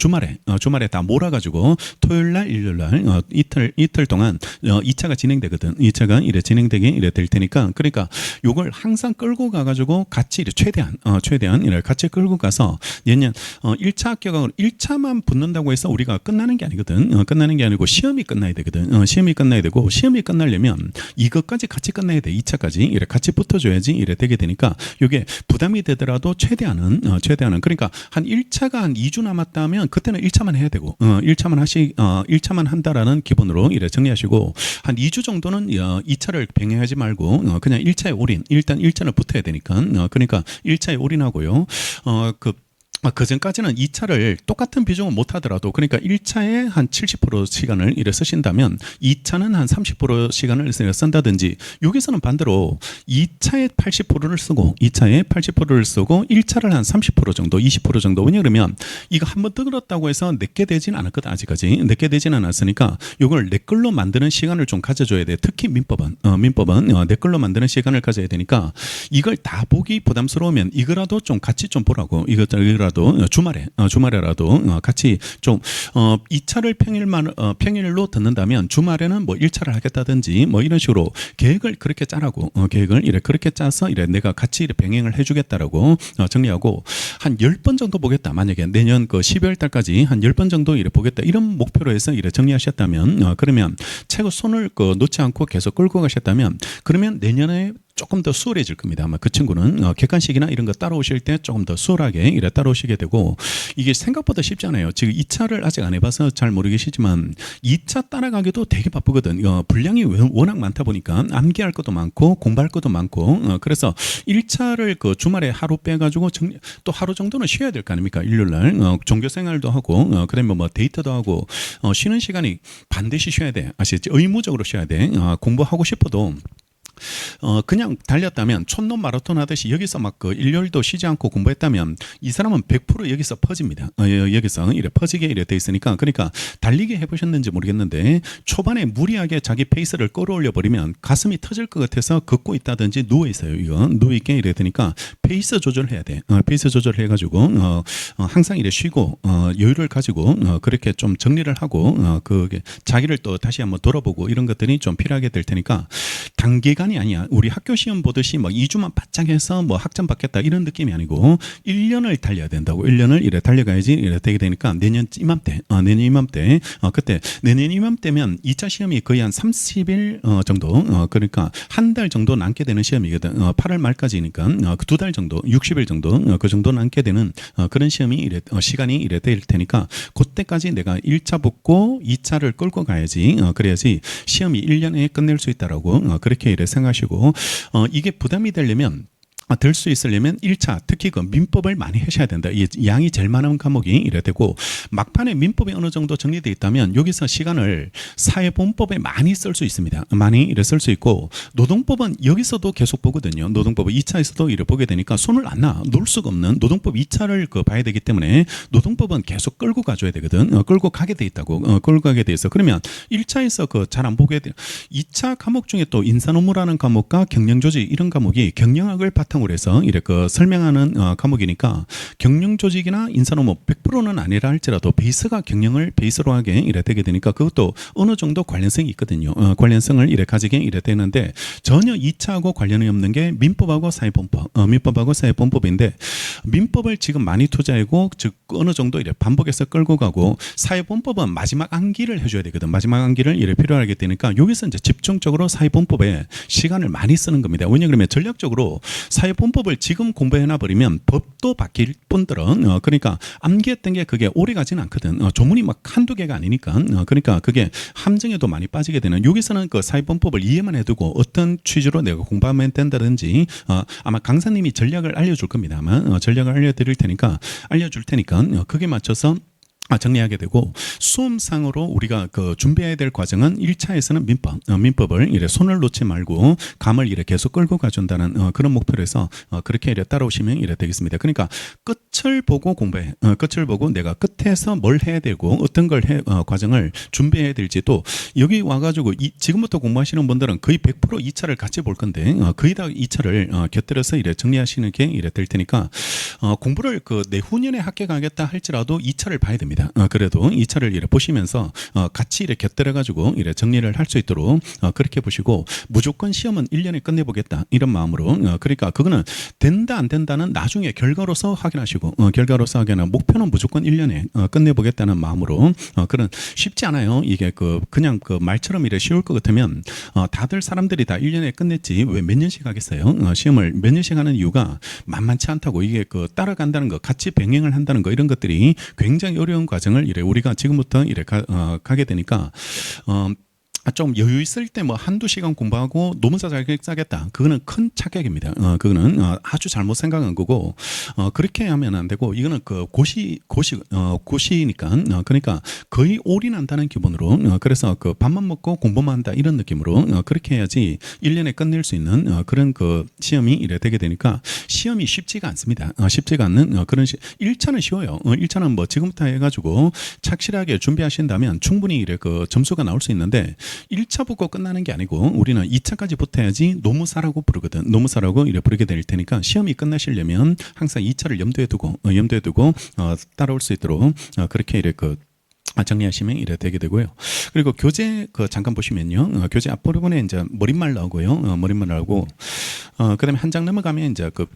주말에 다 몰아가지고 토요일날 일요일날 이틀 동안 2차가 진행되거든. 2차가 이래 진행되게 이래 될 테니까, 그러니까 요걸 항상 끌고 가가지고 같이 이래 최대한 이래 같이 끌고 가서, 내년 1차 합격하고 1차만 붙는다고 해서 우리가 끝나는 게 아니거든. 끝나는 게 아니고 시험이 끝나야 되거든. 시험이 끝나야 되고, 시험이 끝나려면 이것까지 같이 끝나야 돼. 2차까지 이래 같이 붙어줘야지 이래 되게 되니까, 요게 부담이 되더라도 최대한은 그러니까 한 1차가 한 2주 남았다면 그때는 1차만 해야 되고, 1차만 한다라는 기본으로 이래 정리하시고, 한 2주 정도는 2차를 병행하지 말고 그냥 1차에 일단 1차를 붙어야 되니까, 그러니까 1차에 올인하고요. 그 전까지는 2차를 똑같은 비중을 못 하더라도 그러니까 1차에 한 70% 시간을 이래 쓰신다면 2차는 한 30% 시간을 쓴다든지 여기서는 반대로 2차에 80%를 쓰고 2차에 80%를 쓰고 1차를 한 30% 정도 20% 정도 왜냐하면 이거 한번 뜨거웠다고 해서 내게 되진 않았거든 아직까지 내게 되진 않았으니까 이걸 내 걸로 만드는 시간을 좀 가져줘야 돼 특히 민법은 내 걸로 만드는 시간을 가져야 되니까 이걸 다 보기 부담스러우면 이거라도 좀 같이 좀 보라고 이거라도 주말에라도 같이 좀 2차를 평일로 듣는다면 주말에는 뭐 1차를 하겠다든지 뭐 이런 식으로 계획을 그렇게 짜라고 계획을 이래 그렇게 짜서 이래 내가 같이 이래 병행을 해주겠다라고 정리하고 한 10번 정도 보겠다 만약에 내년 그 12월 달까지 한 10번 정도 이래 보겠다 이런 목표로 해서 이래 정리하셨다면 그러면 최고 손을 놓지 않고 계속 끌고 가셨다면 그러면 내년에 조금 더 수월해질 겁니다. 아마 그 친구는 객관식이나 이런 거 따라오실 때 조금 더 수월하게 이래 따라오시게 되고 이게 생각보다 쉽지 않아요. 지금 2차를 아직 안 해봐서 잘 모르겠지만 2차 따라가기도 되게 바쁘거든. 분량이 워낙 많다 보니까 암기할 것도 많고 공부할 것도 많고 그래서 1차를 그 주말에 하루 빼가지고 또 하루 정도는 쉬어야 될 거 아닙니까? 일요일날 종교 생활도 하고 그다음에 뭐 데이트도 하고 쉬는 시간이 반드시 쉬어야 돼. 아시겠지? 의무적으로 쉬어야 돼. 공부하고 싶어도 그냥 달렸다면 촌놈 마라톤 하듯이 여기서 막 그 일요일도 쉬지 않고 공부했다면 이 사람은 100% 여기서 퍼집니다. 여기서 이래 퍼지게 이래 돼 있으니까 그러니까 달리기 해보셨는지 모르겠는데 초반에 무리하게 자기 페이스를 끌어올려 버리면 가슴이 터질 것 같아서 걷고 있다든지 누워 있어요. 이거 누워 있게 이래 되니까 페이스 조절해야 돼. 페이스 조절해 가지고 항상 이래 쉬고 여유를 가지고 그렇게 좀 정리를 하고 그게 자기를 또 다시 한번 돌아보고 이런 것들이 좀 필요하게 될 테니까 단기간이 아니야. 우리 학교 시험 보듯이 뭐 2주만 바짝 해서 뭐 학점 받겠다 이런 느낌이 아니고 1년을 달려야 된다고. 1년을 이래 달려가야지 이래 되게 되니까 내년 이맘때 그때 내년 이맘때면 2차 시험이 거의 한 30일 정도 그러니까 한 달 정도 남게 되는 시험이거든. 8월 말까지니까 그 2달 정도 60일 정도 그 정도 남게 되는 그런 시험이 이래 시간이 이래 될 테니까 그때까지 내가 1차 붙고 2차를 끌고 가야지 그래야지 시험이 1년에 끝낼 수 있다라고 그렇게 이래 생각하시고 이게 부담이 되려면 될 수 있으려면 1차 특히 그 민법을 많이 하셔야 된다. 이 양이 제일 많은 과목이 이래 되고 막판에 민법이 어느 정도 정리되어 있다면 여기서 시간을 사회본법에 많이 쓸 수 있습니다. 많이 이래 쓸 수 있고 노동법은 여기서도 계속 보거든요. 노동법은 2차에서도 이래 보게 되니까 손을 안 놔. 놓을 수가 없는 노동법 2차를 봐야 되기 때문에 노동법은 계속 끌고 가줘야 되거든. 끌고 가게 돼 있다고. 끌고 가게 돼 있어. 그러면 1차에서 그 잘 안 보게 돼. 2차 과목 중에 또 인사노무라는 과목과 경영조직 이런 과목이 경영학을 바탕 으로 해서 이렇게 설명하는 과목이니까 경영조직이나 인사노무 100%는 아니라 할지라도 베이스가 경영을 베이스로 하게 이래 되게 되니까 그것도 어느 정도 관련성이 있거든요. 관련성을 이래 가지게 이래 되는데 전혀 2차하고 관련이 없는 게 민법하고 사회본법인데 민법을 지금 많이 투자하고 즉 어느 정도 이래 반복해서 끌고 가고 사회본법은 마지막 암기를 해줘야 되거든. 마지막 암기를 이래 필요하게 되니까 여기서 이제 집중적으로 사회본법에 시간을 많이 쓰는 겁니다. 왜냐하면 전략적으로 사회본법을 지금 공부해놔버리면 법도 바뀔 뿐더러 그러니까 암기했던 게 그게 오래 가지는 않거든. 조문이 막 한두 개가 아니니까 그러니까 그게 함정에도 많이 빠지게 되는 여기서는 그 사회본법을 이해만 해두고 어떤 취지로 내가 공부하면 된다든지 아마 강사님이 전략을 알려줄 겁니다. 아마 전략을 알려줄 테니까 그게 맞춰서 정리하게 되고 수험상으로 우리가 그 준비해야 될 과정은 1차에서는 민법을 이래 손을 놓지 말고 감을 이래 계속 끌고 가준다는 그런 목표로 해서 그렇게 이래 따라오시면 이래 되겠습니다. 그러니까 끝을 보고 공부해. 끝을 보고 내가 끝에서 뭘 해야 되고 어떤 걸 과정을 준비해야 될지 또 여기 와가지고 지금부터 공부하시는 분들은 거의 100% 2차를 같이 볼 건데 거의 다 2차를 곁들여서 이래 정리하시는 게 이래 될 테니까 공부를 그 내후년에 합격하겠다 할지라도 2차를 봐야 됩니다. 그래도 2차를 이래 보시면서 같이 이래 곁들여가지고 이래 정리를 할 수 있도록 그렇게 보시고 무조건 시험은 1년에 끝내보겠다 이런 마음으로 그러니까 그거는 된다 안 된다는 나중에 결과로서 확인하시고 목표는 무조건 1년에 끝내보겠다는 마음으로 그런 쉽지 않아요. 이게 그냥 그 말처럼 이래 쉬울 것 같으면 다들 사람들이 다 1년에 끝냈지 왜 몇 년씩 하겠어요? 시험을 몇 년씩 하는 이유가 만만치 않다고 이게 따라간다는 거 같이 병행을 한다는 거 이런 것들이 굉장히 어려운 과정을 이래 우리가 지금부터 이래 가게 되니까 좀 여유 있을 때 뭐 한두 시간 공부하고 노무사 자격 짜겠다. 그거는 큰 착각입니다. 그거는 아주 잘못 생각한 거고, 그렇게 하면 안 되고, 이거는 그 고시니까, 그러니까 거의 올인한다는 기본으로, 그래서 그 밥만 먹고 공부만 한다 이런 느낌으로, 그렇게 해야지 1년에 끝낼 수 있는 그런 그 시험이 이래 되게 되니까 시험이 쉽지가 않습니다. 쉽지가 않는 그런 1차는 쉬워요. 1차는 뭐 지금부터 해가지고 착실하게 준비하신다면 충분히 이래 그 점수가 나올 수 있는데 1차 붙고 끝나는 게 아니고 우리는 2차까지 붙어야지 노무사라고 부르거든. 노무사라고 이래 부르게 될 테니까 시험이 끝나시려면 항상 2차를 염두에 두고 따라올 수 있도록 그렇게 이래 그 정리하시면 이래 되게 되고요. 그리고 교재 그 잠깐 보시면요. 교재 앞부분에 이제 머릿말 나오고요. 머릿말 나오고 그다음에 한 장 넘어가면 이제 그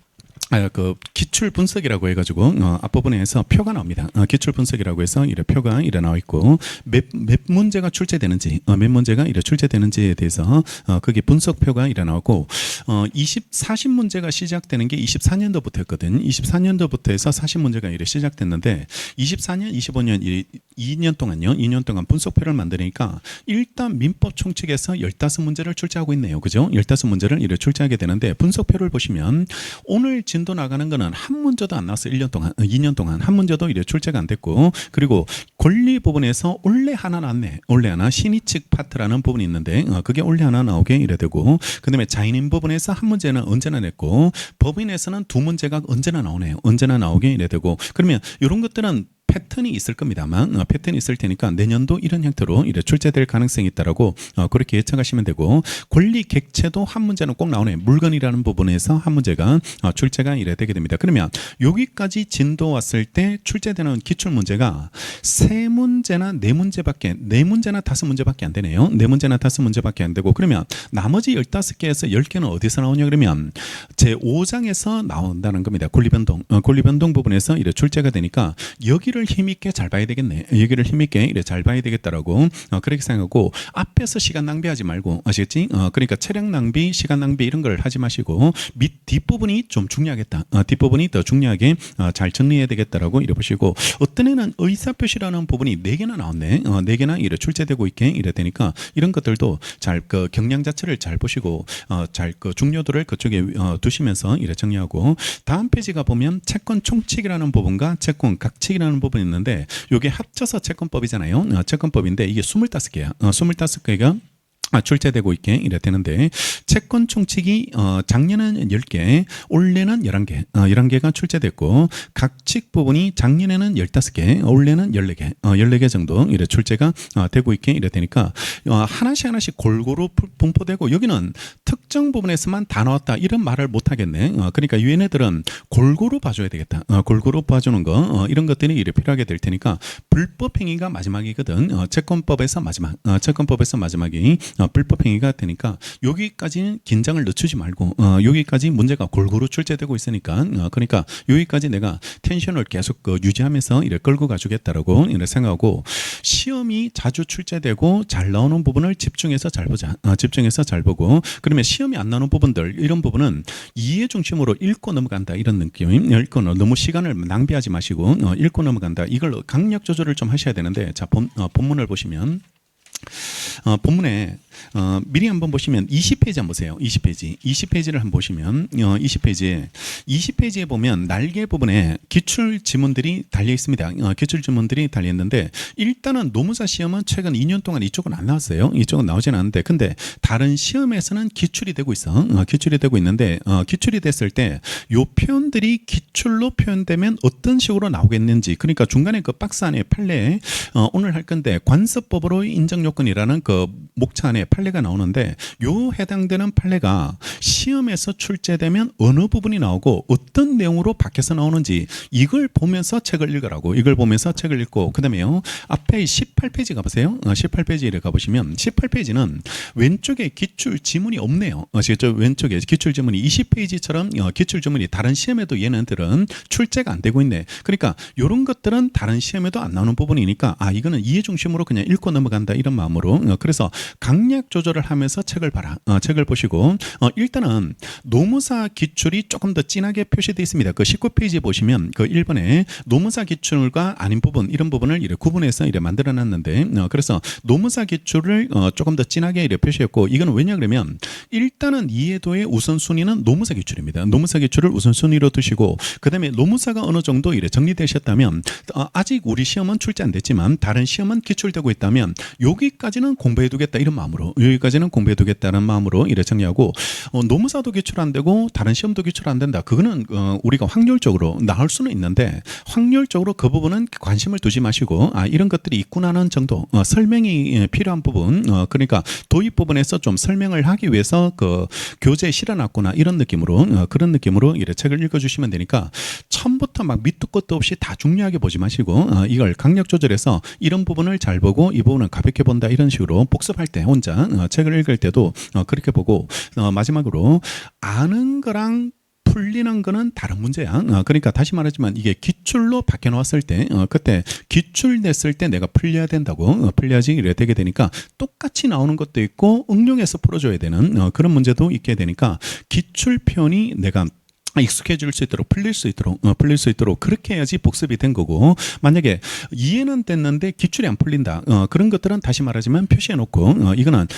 기출 분석이라고 해가지고 앞부분에서 표가 나옵니다. 기출 분석이라고 해서 이래 표가 이래 나와 있고 몇 문제가 출제되는지 몇 문제가 이래 출제되는지에 대해서 그게 분석표가 이래 나오고 40문제가 시작되는 게 24년도부터였거든. 24년도부터 해서 40문제가 이래 시작됐는데 24년, 25년 2년 동안요. 2년 동안 분석표를 만드니까 일단 민법 총칙에서 15문제를 출제하고 있네요. 그죠? 15문제를 이래 출제하게 되는데 분석표를 보시면 오늘 진도 나가는 거는 한 문제도 안 나왔어요. 1년 동안, 2년 동안 한 문제도 이래 출제가 안 됐고 그리고 권리 부분에서 올해 하나 나왔네. 올해 하나 신의측 파트라는 부분이 있는데 그게 올해 하나 나오게 이래 되고 그다음에 자인인 부분에서 한 문제는 언제나 냈고 법인에서는 두 문제가 언제나 나오네요. 언제나 나오게 이래 되고 그러면 이런 것들은 패턴이 있을 겁니다만 패턴이 있을 테니까 내년도 이런 형태로 이래 출제될 가능성이 있다라고 그렇게 예측하시면 되고 권리 객체도 한 문제는 꼭 나오네. 물건이라는 부분에서 한 문제가 출제가 이래 되게 됩니다. 그러면 여기까지 진도 왔을 때 출제되는 기출 문제가 세 문제나 네 문제밖에 네 문제나 다섯 문제밖에 안 되네요. 네 문제나 다섯 문제밖에 안 되고 그러면 나머지 15개에서 10개는 어디서 나오냐 그러면 제 5장에서 나온다는 겁니다. 권리변동 부분에서 이래 출제가 되니까 여기를 힘있게 잘 봐야 되겠네. 여기를 힘있게 이래 잘 봐야 되겠다라고 그렇게 생각하고 앞에서 시간 낭비하지 말고 아시겠지? 그러니까 체력 낭비, 시간 낭비 이런 걸 하지 마시고 밑 뒷부분이 좀 중요하겠다. 뒷부분이 더 중요하게 잘 정리해야 되겠다라고 이래 보시고 어떤 애는 의사표시라는 부분이 4개나 나왔네. 4개나 이래 출제되고 있게 이래 되니까 이런 것들도 잘 그 경량 자체를 잘 보시고 잘 그 중요도를 그쪽에 두시면서 이래 정리하고 다음 페이지가 보면 채권 총칙이라는 부분과 채권 각칙이라는 부분이 있는데 이게 합쳐서 채권법이잖아요. 채권법인데 이게 25개야. 25개가 출제되고 있게 이래 되는데 채권 총칙이 작년에는 10개, 올해는 11개, 11개가 출제됐고 각칙 부분이 작년에는 15개, 올해는 14개, 14개 정도 이래 출제가 되고 있게 이래 되니까 하나씩 골고루 분포되고 여기는 특정 부분에서만 다 나왔다 이런 말을 못 하겠네. 그러니까 얘네들은 골고루 봐줘야 되겠다. 골고루 봐주는 거 이런 것들이 이래 필요하게 될 테니까 불법 행위가 마지막이거든. 채권법에서 마지막이 불법 행위가 되니까 여기까지는 긴장을 늦추지 말고 여기까지 문제가 골고루 출제되고 있으니까 그러니까 여기까지 내가 텐션을 계속 유지하면서 이래 끌고 가주겠다라고 이래 생각하고 시험이 자주 출제되고 잘 나오는 부분을 집중해서 잘 보자. 집중해서 잘 보고 그러면 시험이 안 나오는 부분들 이런 부분은 이해 중심으로 읽고 넘어간다 이런 느낌. 읽고 너무 시간을 낭비하지 마시고 읽고 넘어간다. 이걸 강약 조절을 좀 하셔야 되는데 자 본문을 보시면 본문에 미리 한번 보시면 20페이지 한번 보세요. 20페이지를 한번 보시면 20페이지에 보면 날개 부분에 기출 지문들이 달려 있습니다. 기출 지문들이 달려 있는데 일단은 노무사 시험은 최근 2년 동안 이쪽은 안 나왔어요. 이쪽은 나오진 않는데 근데 다른 시험에서는 기출이 되고 있어. 기출이 되고 있는데 기출이 됐을 때 요 표현들이 기출로 표현되면 어떤 식으로 나오겠는지 그러니까 중간에 그 박스 안에 판례에 오늘 할 건데 관습법으로 인정 요건이라는 그 목차 안에 판례가 나오는데 요 해당되는 판례가 시험에서 출제되면 어느 부분이 나오고 어떤 내용으로 밖에서 나오는지 이걸 보면서 책을 읽으라고. 이걸 보면서 책을 읽고 그다음에요. 앞에 18페이지 가보세요. 18페이지를 가보시면 18페이지는 왼쪽에 기출 지문이 없네요. 아시겠죠? 왼쪽에 기출 지문이 20페이지처럼 기출 지문이 다른 시험에도 얘네들은 출제가 안 되고 있네. 그러니까 이런 것들은 다른 시험에도 안 나오는 부분이니까 이거는 이해 중심으로 그냥 읽고 넘어간다 이런 마음으로 그래서 강약 조절을 하면서 책을 봐라. 책을 보시고 일단은 일단은 노무사 기출이 조금 더 진하게 표시되어 있습니다. 그 19페이지 보시면 그 1번에 노무사 기출과 아닌 부분 이런 부분을 이렇게 구분해서 이렇게 만들어 놨는데 그래서 노무사 기출을 조금 더 진하게 이렇게 표시했고 이거는 왜냐 그러면 일단은 이해도의 우선순위는 노무사 기출입니다. 노무사 기출을 우선순위로 두시고 그다음에 노무사가 어느 정도 이렇게 정리되셨다면 아직 우리 시험은 출제 안 됐지만 다른 시험은 기출되고 있다면 여기까지는 공부해 두겠다 이런 마음으로 여기까지는 공부해 두겠다는 마음으로 이렇게 정리하고 노무사도 기출 안 되고 다른 시험도 기출 안 된다. 그거는 우리가 확률적으로 나올 수는 있는데 확률적으로 그 부분은 관심을 두지 마시고 이런 것들이 있구나는 정도 설명이 필요한 부분 그러니까 도입 부분에서 좀 설명을 하기 위해서 그 교재에 실어놨구나 이런 느낌으로 그런 느낌으로 이렇게 책을 읽어주시면 되니까 처음부터 막 밑도 끝도 없이 다 중요하게 보지 마시고 이걸 강약 조절해서 이런 부분을 잘 보고 이 부분을 가볍게 본다 이런 식으로 복습할 때 혼자 책을 읽을 때도 그렇게 보고 마지막으로 아는 거랑 풀리는 거는 다른 문제야. 그러니까 다시 말하지만 이게 기출로 바뀌어 나왔을 때 그때 기출 냈을 때 내가 풀려야 된다고 풀려야지 이래 되게 되니까 똑같이 나오는 것도 있고 응용해서 풀어줘야 되는 그런 문제도 있게 되니까 기출편이 내가 익숙해질 수 있도록 풀릴 수 있도록 그렇게 해야지 복습이 된 거고 만약에 이해는 됐는데 기출이 안 풀린다 그런 것들은 다시 말하지만 표시해 놓고 이거는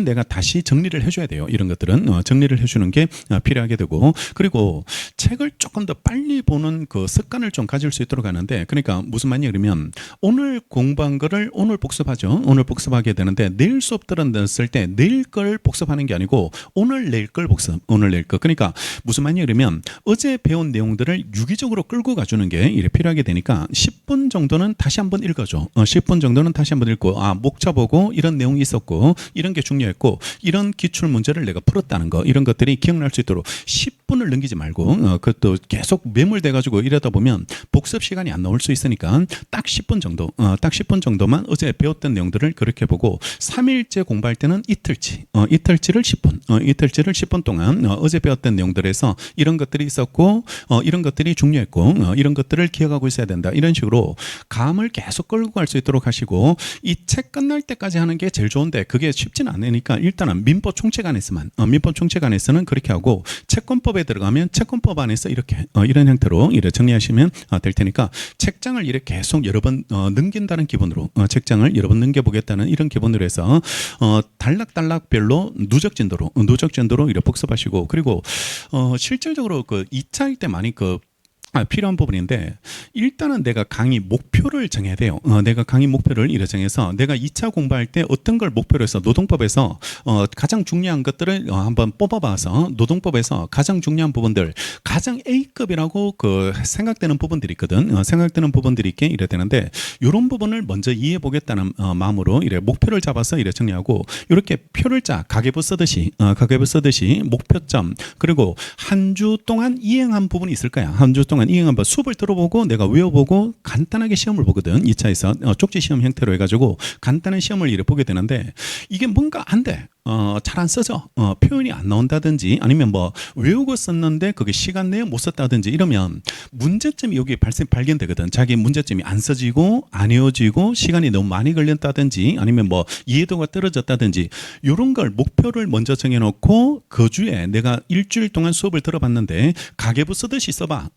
내가 다시 정리를 해줘야 돼요. 이런 것들은 정리를 해주는 게 필요하게 되고 그리고 책을 조금 더 빨리 보는 그 습관을 좀 가질 수 있도록 하는데 그러니까 무슨 말이냐 그러면 오늘 공부한 거를 오늘 복습하죠. 오늘 복습하게 되는데 내일 수업 들었을 때 내일 걸 복습하는 게 아니고 오늘 내일 걸 복습 오늘 내일 거 그러니까 무슨 말이냐 그러면 어제 배운 내용들을 유기적으로 끌고 가주는 게 이래 필요하게 되니까 10분 정도는 다시 한번 읽어줘. 10분 정도는 다시 한번 읽고 목차 보고 이런 내용이 있었고 이런 게 중요했고 이런 기출 문제를 내가 풀었다는 거 이런 것들이 기억날 수 있도록 10분을 넘기지 말고 그것도 계속 매몰돼 가지고 이러다 보면 복습 시간이 안 나올 수 있으니까 딱 10분 정도 딱 10분 정도만 어제 배웠던 내용들을 그렇게 보고 3일째 공부할 때는 이틀치를 10분 동안 어제 배웠던 내용들에서 이런 것들이 있었고 이런 것들이 중요했고 이런 것들을 기억하고 있어야 된다. 이런 식으로 감을 계속 끌고 갈 수 있도록 하시고 이 책 끝날 때까지 하는 게 제일 좋은데 그게 쉽지는 않으니까 일단은 민법 총책 안에서는 그렇게 하고 채권법에 들어가면 채권법 안에서 이렇게 이런 형태로 이렇게 정리하시면 될 테니까 책장을 이렇게 계속 여러 번 넘긴다는 기분으로 책장을 여러 번 넘겨보겠다는 이런 기분으로 해서 단락별로 누적 진도로 이렇게 복습하시고 그리고 실질적으로 그 2차일 때 많이 필요한 부분인데 일단은 내가 강의 목표를 정해야 돼요. 내가 강의 목표를 이래 정해서 내가 2차 공부할 때 어떤 걸 목표로 해서 노동법에서 가장 중요한 것들을 한번 뽑아봐서 노동법에서 가장 중요한 부분들 가장 A급이라고 생각되는 부분들이 있거든. 생각되는 부분들이 있게 이래 되는데 이런 부분을 먼저 이해해 보겠다는 마음으로 이래 목표를 잡아서 이래 정리하고 이렇게 표를 가계부 쓰듯이 목표점 그리고 한 주 동안 이행한 부분이 있을 거야. 한 주 동안 이행 한번 수업을 들어보고 내가 외워보고 간단하게 시험을 보거든. 2차에서 쪽지 시험 형태로 해가지고 간단한 시험을 이렇게 보게 되는데 이게 뭔가 안 돼. 잘 안 써져. 표현이 안 나온다든지 아니면 뭐 외우고 썼는데 그게 시간 내에 못 썼다든지 이러면 문제점이 여기 발견되거든. 자기 문제점이 안 써지고 안 외워지고 시간이 너무 많이 걸렸다든지 아니면 뭐 이해도가 떨어졌다든지 이런 걸 목표를 먼저 정해놓고 그 주에 내가 일주일 동안 수업을 들어봤는데 가계부 쓰듯이 써봐.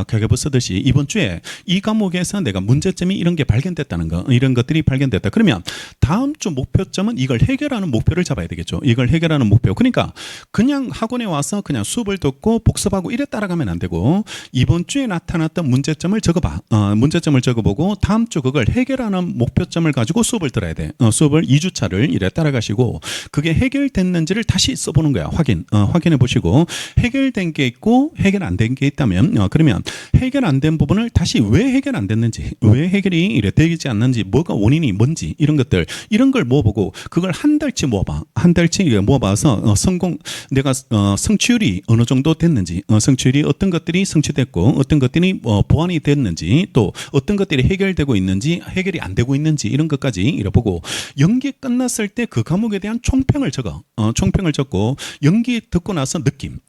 가계부 쓰듯이 이번 주에 이 과목에서 내가 문제점이 이런 게 발견됐다는 거 이런 것들이 발견됐다. 그러면 다음 주 목표점은 이걸 해결하는 목표를 잡아야 되겠죠. 이걸 해결하는 목표. 그러니까 그냥 학원에 와서 그냥 수업을 듣고 복습하고 이래 따라가면 안 되고 이번 주에 나타났던 문제점을 적어봐. 문제점을 적어보고 다음 주 그걸 해결하는 목표점을 가지고 수업을 들어야 돼. 수업을 2주차를 이래 따라가시고 그게 해결됐는지를 다시 써보는 거야. 확인해 보시고 해결된 게 있고 해결 안 된 게 있다면 그러면 해결 안 된 부분을 다시 왜 해결 안 됐는지 왜 해결이 이래 되지 않는지 뭐가 원인이 뭔지 이런 것들 이런 걸 모아보고 그걸 한 달치 모아봐. 한 달치 모아봐서 내가 성취율이 어느 정도 됐는지 성취율이 어떤 것들이 성취됐고 어떤 것들이 보완이 됐는지 또 어떤 것들이 해결되고 있는지 해결이 안 되고 있는지 이런 것까지 이래 보고 연기 끝났을 때 그 과목에 대한 총평을 적고 연기 듣고 나서 느낌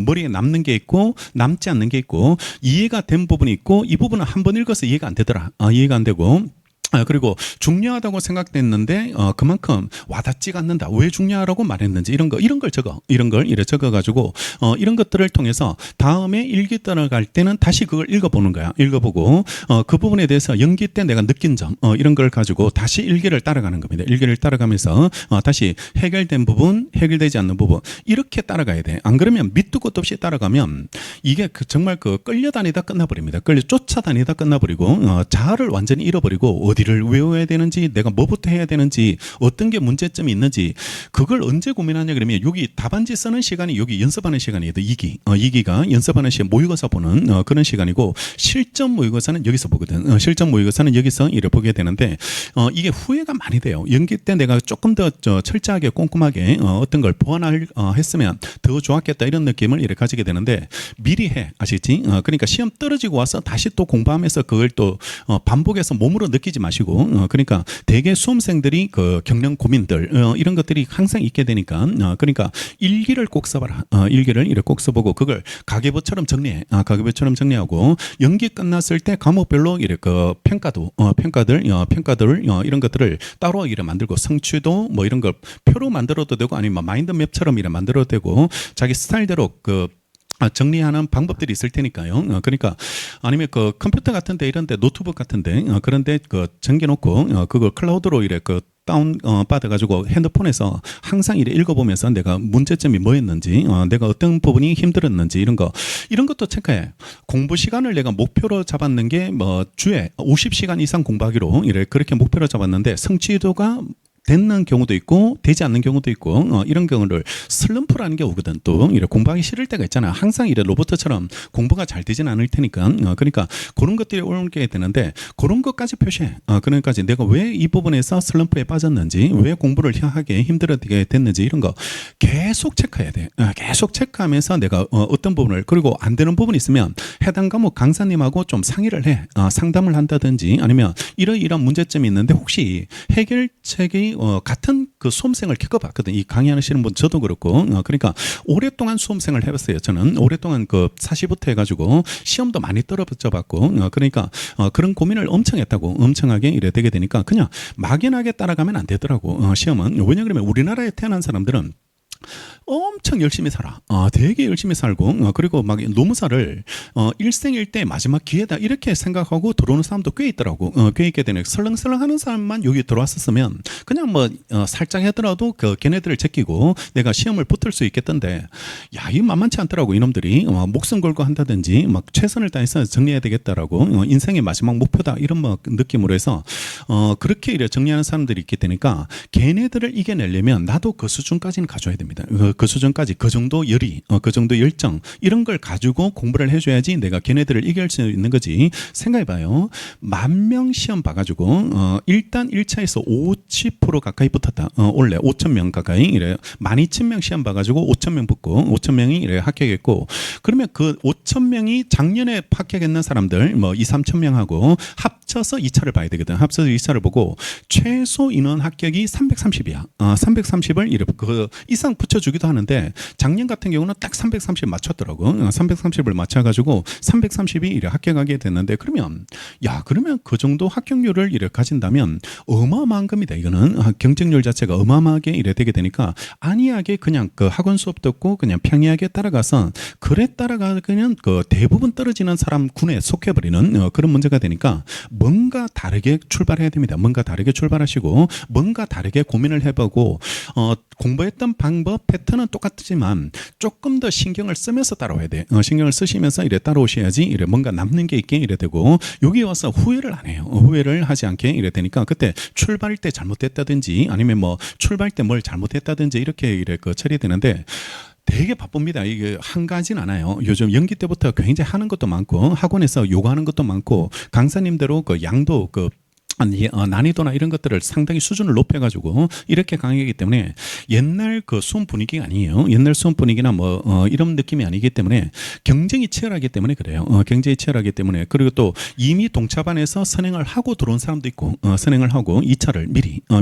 머리에 남는 게 있고 남지 않는 게 있고 이해가 된 부분이 있고 이 부분은 한 번 읽어서 이해가 안 되더라. 이해가 안 되고 그리고 중요하다고 생각됐는데 그만큼 와닿지가 않는다. 왜 중요하다고 말했는지 이런 걸 이래 적어가지고 이런 것들을 통해서 다음에 일기 따라갈 때는 다시 그걸 읽어보는 거야. 읽어보고 그 부분에 대해서 연기 때 내가 느낀 점 이런 걸 가지고 다시 일기를 따라가는 겁니다. 일기를 따라가면서 다시 해결된 부분, 해결되지 않는 부분 이렇게 따라가야 돼. 안 그러면 밑도 끝도 없이 따라가면 이게 정말 끌려다니다 끝나버립니다. 쫓아다니다 끝나버리고 자아를 완전히 잃어버리고 어디를 외워야 되는지 내가 뭐부터 해야 되는지 어떤 게 문제점이 있는지 그걸 언제 고민하냐 그러면 여기 답안지 쓰는 시간이 여기 연습하는 시간이에요. 2기가 연습하는 시간 모의고사 보는 그런 시간이고 실전 모의고사는 여기서 보거든. 실전 모의고사는 여기서 이래 보게 되는데 이게 후회가 많이 돼요. 연기 때 내가 조금 더 철저하게 꼼꼼하게 어떤 걸 보완을 했으면 더 좋았겠다 이런 느낌을 이렇게 가지게 되는데 미리 해 아시지? 그러니까 시험 떨어지고 와서 다시 또 공부하면서 그걸 또 반복해서 몸으로 느끼지 마시고 그러니까 대개 수험생들이 그 겪는 고민들 이런 것들이 항상 있게 되니까 그러니까 일기를 꼭 써봐라. 일기를 이렇게 꼭 써보고 그걸 가계부처럼 정리해. 가계부처럼 정리하고 연기 끝났을 때 과목별로 이렇게 평가들 이런 것들을 따로 이렇게 만들고 성취도 뭐 이런 걸 표로 만들어도 되고 아니면 마인드맵처럼 이렇게 만들어도 되고 자기 스타일대로 정리하는 방법들이 있을 테니까요. 그러니까 아니면 컴퓨터 같은데 이런데 노트북 같은데 그런데 정겨놓고 그걸 클라우드로 이래 다운 받아가지고 핸드폰에서 항상 이래 읽어보면서 내가 문제점이 뭐였는지 내가 어떤 부분이 힘들었는지 이런 것도 체크해. 공부 시간을 내가 목표로 잡았는 게 뭐 주에 50시간 이상 공부하기로 이래 그렇게 목표로 잡았는데 성취도가 되는 경우도 있고 되지 않는 경우도 있고 이런 경우를 슬럼프라는 게 오거든. 또 이래 공부하기 싫을 때가 있잖아. 항상 이래 로봇처럼 공부가 잘 되지는 않을 테니까 그러니까 그런 것들이 올게 되는데 그런 것까지 표시해. 그러니까 내가 왜 이 부분에서 슬럼프에 빠졌는지 왜 공부를 하게 힘들게 됐는지 이런 거 계속 체크해야 돼. 계속 체크하면서 내가 어떤 부분을 그리고 안 되는 부분이 있으면 해당 과목 강사님하고 좀 상의를 해. 상담을 한다든지 아니면 이러이러한 문제점이 있는데 혹시 해결책이 같은 그 수험생을 겪어봤거든. 이 강의하시는 분 저도 그렇고 그러니까 오랫동안 수험생을 해봤어요. 저는 오랫동안 사시부터 해가지고 시험도 많이 떨어져 봤고 그러니까 그런 고민을 엄청 했다고 엄청하게 이래 되게 되니까 그냥 막연하게 따라가면 안 되더라고. 시험은 왜냐 그러면 우리나라에 태어난 사람들은 엄청 열심히 살아. 되게 열심히 살고 그리고 막 노무사를 일생일대 마지막 기회다 이렇게 생각하고 들어오는 사람도 꽤 있더라고. 꽤 있게 되네. 설렁설렁하는 사람만 여기 들어왔었으면 그냥 뭐 살짝 하더라도 걔네들을 제끼고 내가 시험을 붙을 수 있겠던데 야 이 만만치 않더라고. 이놈들이 목숨 걸고 한다든지 막 최선을 다해서 정리해야 되겠다라고 인생의 마지막 목표다 이런 뭐 느낌으로 해서 그렇게 이래 정리하는 사람들이 있게 되니까 걔네들을 이겨내려면 나도 그 수준까지는 가져야 됩니다. 그 수준까지 그 정도 열의, 그 정도 열정 이런 걸 가지고 공부를 해줘야지 내가 걔네들을 이길 수 있는 거지. 생각해봐요. 10,000명 시험 봐가지고 일단 1차에서 50% 가까이 붙었다. 원래 5,000명 가까이 이래 12,000명 시험 봐가지고 5,000명 붙고 5,000명이 이래 합격했고 그러면 그 5,000명이 작년에 합격했는 사람들 뭐 2,000~3,000명하고 합쳐서 2차를 봐야 되거든. 합쳐서 2차를 보고 최소 인원 합격이 330이야. 330을 이래 그 이상 붙여주기도 하는데 작년 같은 경우는 딱 330 맞췄더라고. 330을 맞춰가지고 330이 이래 합격하게 됐는데 그러면 그 정도 합격률을 이래 가진다면 어마어마한 겁니다. 이거는 경쟁률 자체가 어마어마하게 이래 되게 되니까 안이하게 그냥 그 학원 수업 듣고 그냥 평이하게 따라가서 그래 따라가 그냥 그 대부분 떨어지는 사람 군에 속해버리는 그런 문제가 되니까 뭔가 다르게 출발해야 됩니다. 뭔가 다르게 출발하시고 뭔가 다르게 고민을 해보고 공부했던 방법 패턴은 똑같지만 조금 더 신경을 쓰면서 따라와야 돼. 신경을 쓰시면서 이래 따라오셔야지 이래 뭔가 남는 게 있게 이래 되고 여기 와서 후회를 안 해요. 후회를 하지 않게 이래 되니까 그때 출발할 때 잘못됐다든지 아니면 뭐 출발 때 뭘 잘못했다든지 이렇게 이래 처리되는데 되게 바쁩니다. 이게 한 가지는 않아요. 요즘 연기 때부터 굉장히 하는 것도 많고 학원에서 요구하는 것도 많고 강사님대로 그 양도 난이도나 이런 것들을 상당히 수준을 높여가지고 이렇게 강의하기 때문에 옛날 그 수험 분위기가 아니에요. 옛날 수험 분위기나 이런 느낌이 아니기 때문에 경쟁이 치열하기 때문에 그래요. 경쟁이 치열하기 때문에 그리고 또 이미 동차반에서 선행을 하고 들어온 사람도 있고 선행을 하고 2차를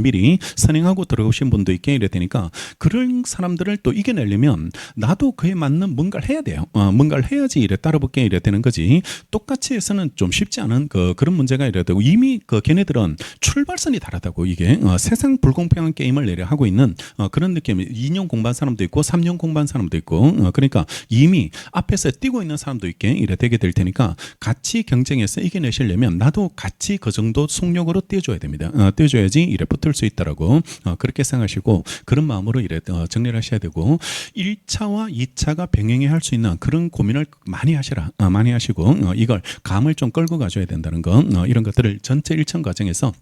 미리 선행하고 들어오신 분도 있게 이래 되니까 그런 사람들을 또 이겨내려면 나도 그에 맞는 뭔가를 해야 돼요. 뭔가를 해야지 이래 따라붙게 이래 되는 거지. 똑같이 해서는 좀 쉽지 않은 그런 문제가 이래 되고 이미 걔네들 얘네들은 출발선이 다르다고. 이게 세상 불공평한 게임을 내려 하고 있는 그런 느낌이 2년 공부한 사람도 있고 3년 공부한 사람도 있고 그러니까 이미 앞에서 뛰고 있는 사람도 있게 이래 되게 될 테니까 같이 경쟁해서 이겨내시려면 나도 같이 그 정도 속력으로 뛰어줘야 됩니다. 뛰어줘야지 이래 붙을 수 있다라고 그렇게 생각하시고 그런 마음으로 이래 정리를 하셔야 되고 1차와 2차가 병행해 할 수 있는 그런 고민을 많이 하시라. 많이 하시고 이걸 감을 좀 끌고 가줘야 된다는 거 이런 것들을 전체 일정 과정에서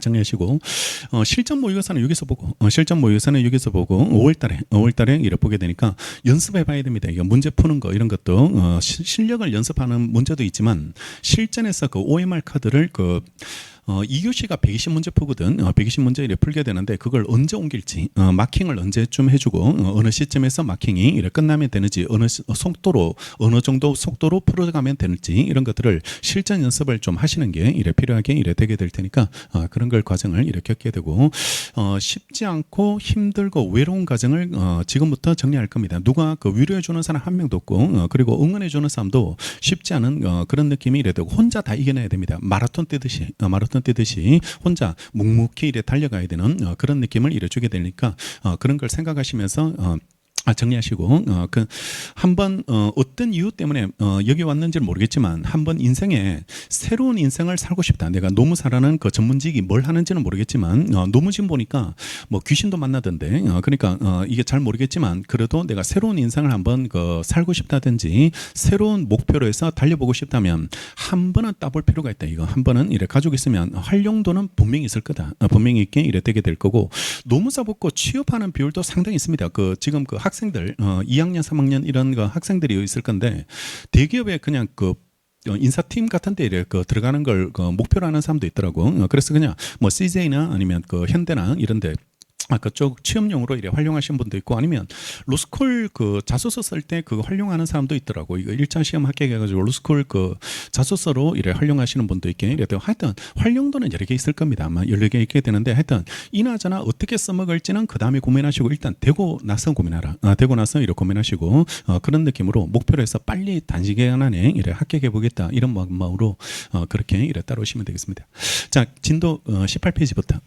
정리하시고 실전 모의고사는 여기서 보고 실전 모의고사는 여기서 보고 5월달에 이래 보게 되니까 연습해봐야 됩니다. 이거 문제 푸는 거 이런 것도 실력을 연습하는 문제도 있지만 실전에서 그 OMR 카드를 2교시가 120문제 푸거든. 120문제 이래 풀게 되는데 그걸 언제 옮길지 마킹을 언제쯤 해주고 어느 시점에서 마킹이 이래 끝나면 되는지 어느 정도 속도로 풀어가면 되는지 이런 것들을 실전 연습을 좀 하시는 게 이래 필요하게 이래 되게 될 테니까 그런 걸 과정을 이렇게 겪게 되고 쉽지 않고 힘들고 외로운 과정을 지금부터 정리할 겁니다. 누가 그 위로해주는 사람 한 명도 없고 그리고 응원해주는 사람도 쉽지 않은 그런 느낌이 이래 되고 혼자 다 이겨내야 됩니다. 마라톤 뛰듯이 혼자 묵묵히 이래 달려가야 되는 그런 느낌을 이래 주게 되니까 그런 걸 생각하시면서 정리하시고 한번 어떤 이유 때문에 여기 왔는지는 모르겠지만 한번 인생에 새로운 인생을 살고 싶다. 내가 노무사라는 그 전문직이 뭘 하는지는 모르겠지만 노무진 보니까 뭐 귀신도 만나던데 그러니까 이게 잘 모르겠지만 그래도 내가 새로운 인생을 한번 살고 싶다든지 새로운 목표로 해서 달려보고 싶다면 한 번은 따볼 필요가 있다. 이거 한 번은 이래 가지고 있으면 활용도는 분명히 있을 거다. 분명히 있게 이래 되게 될 거고 노무사 붙고 취업하는 비율도 상당히 있습니다. 지금 학생들 2학년 3학년 이런 학생들이 있을 건데 대기업에 그냥 인사팀 같은 데 들어가는 걸 목표로 하는 사람도 있더라고. 그래서 그냥 뭐 CJ나 아니면 현대나 이런 데 그쪽 취업용으로 이래 활용하시는 분도 있고 아니면 로스쿨 자소서 쓸 때 그거 활용하는 사람도 있더라고. 이거 1차 시험 합격해가지고 로스쿨 자소서로 이래 활용하시는 분도 있게 이래 되고 하여튼 활용도는 여러 개 있을 겁니다. 아마 여러 개 있게 되는데 하여튼 이나저나 어떻게 써먹을지는 그 다음에 고민하시고 일단 되고 나서 고민하라. 되고 나서 이렇게 고민하시고 그런 느낌으로 목표로 해서 빨리 단시간 안에 이래 합격해 보겠다 이런 마음으로 그렇게 이래 따라오시면 되겠습니다. 자, 진도 18페이지부터.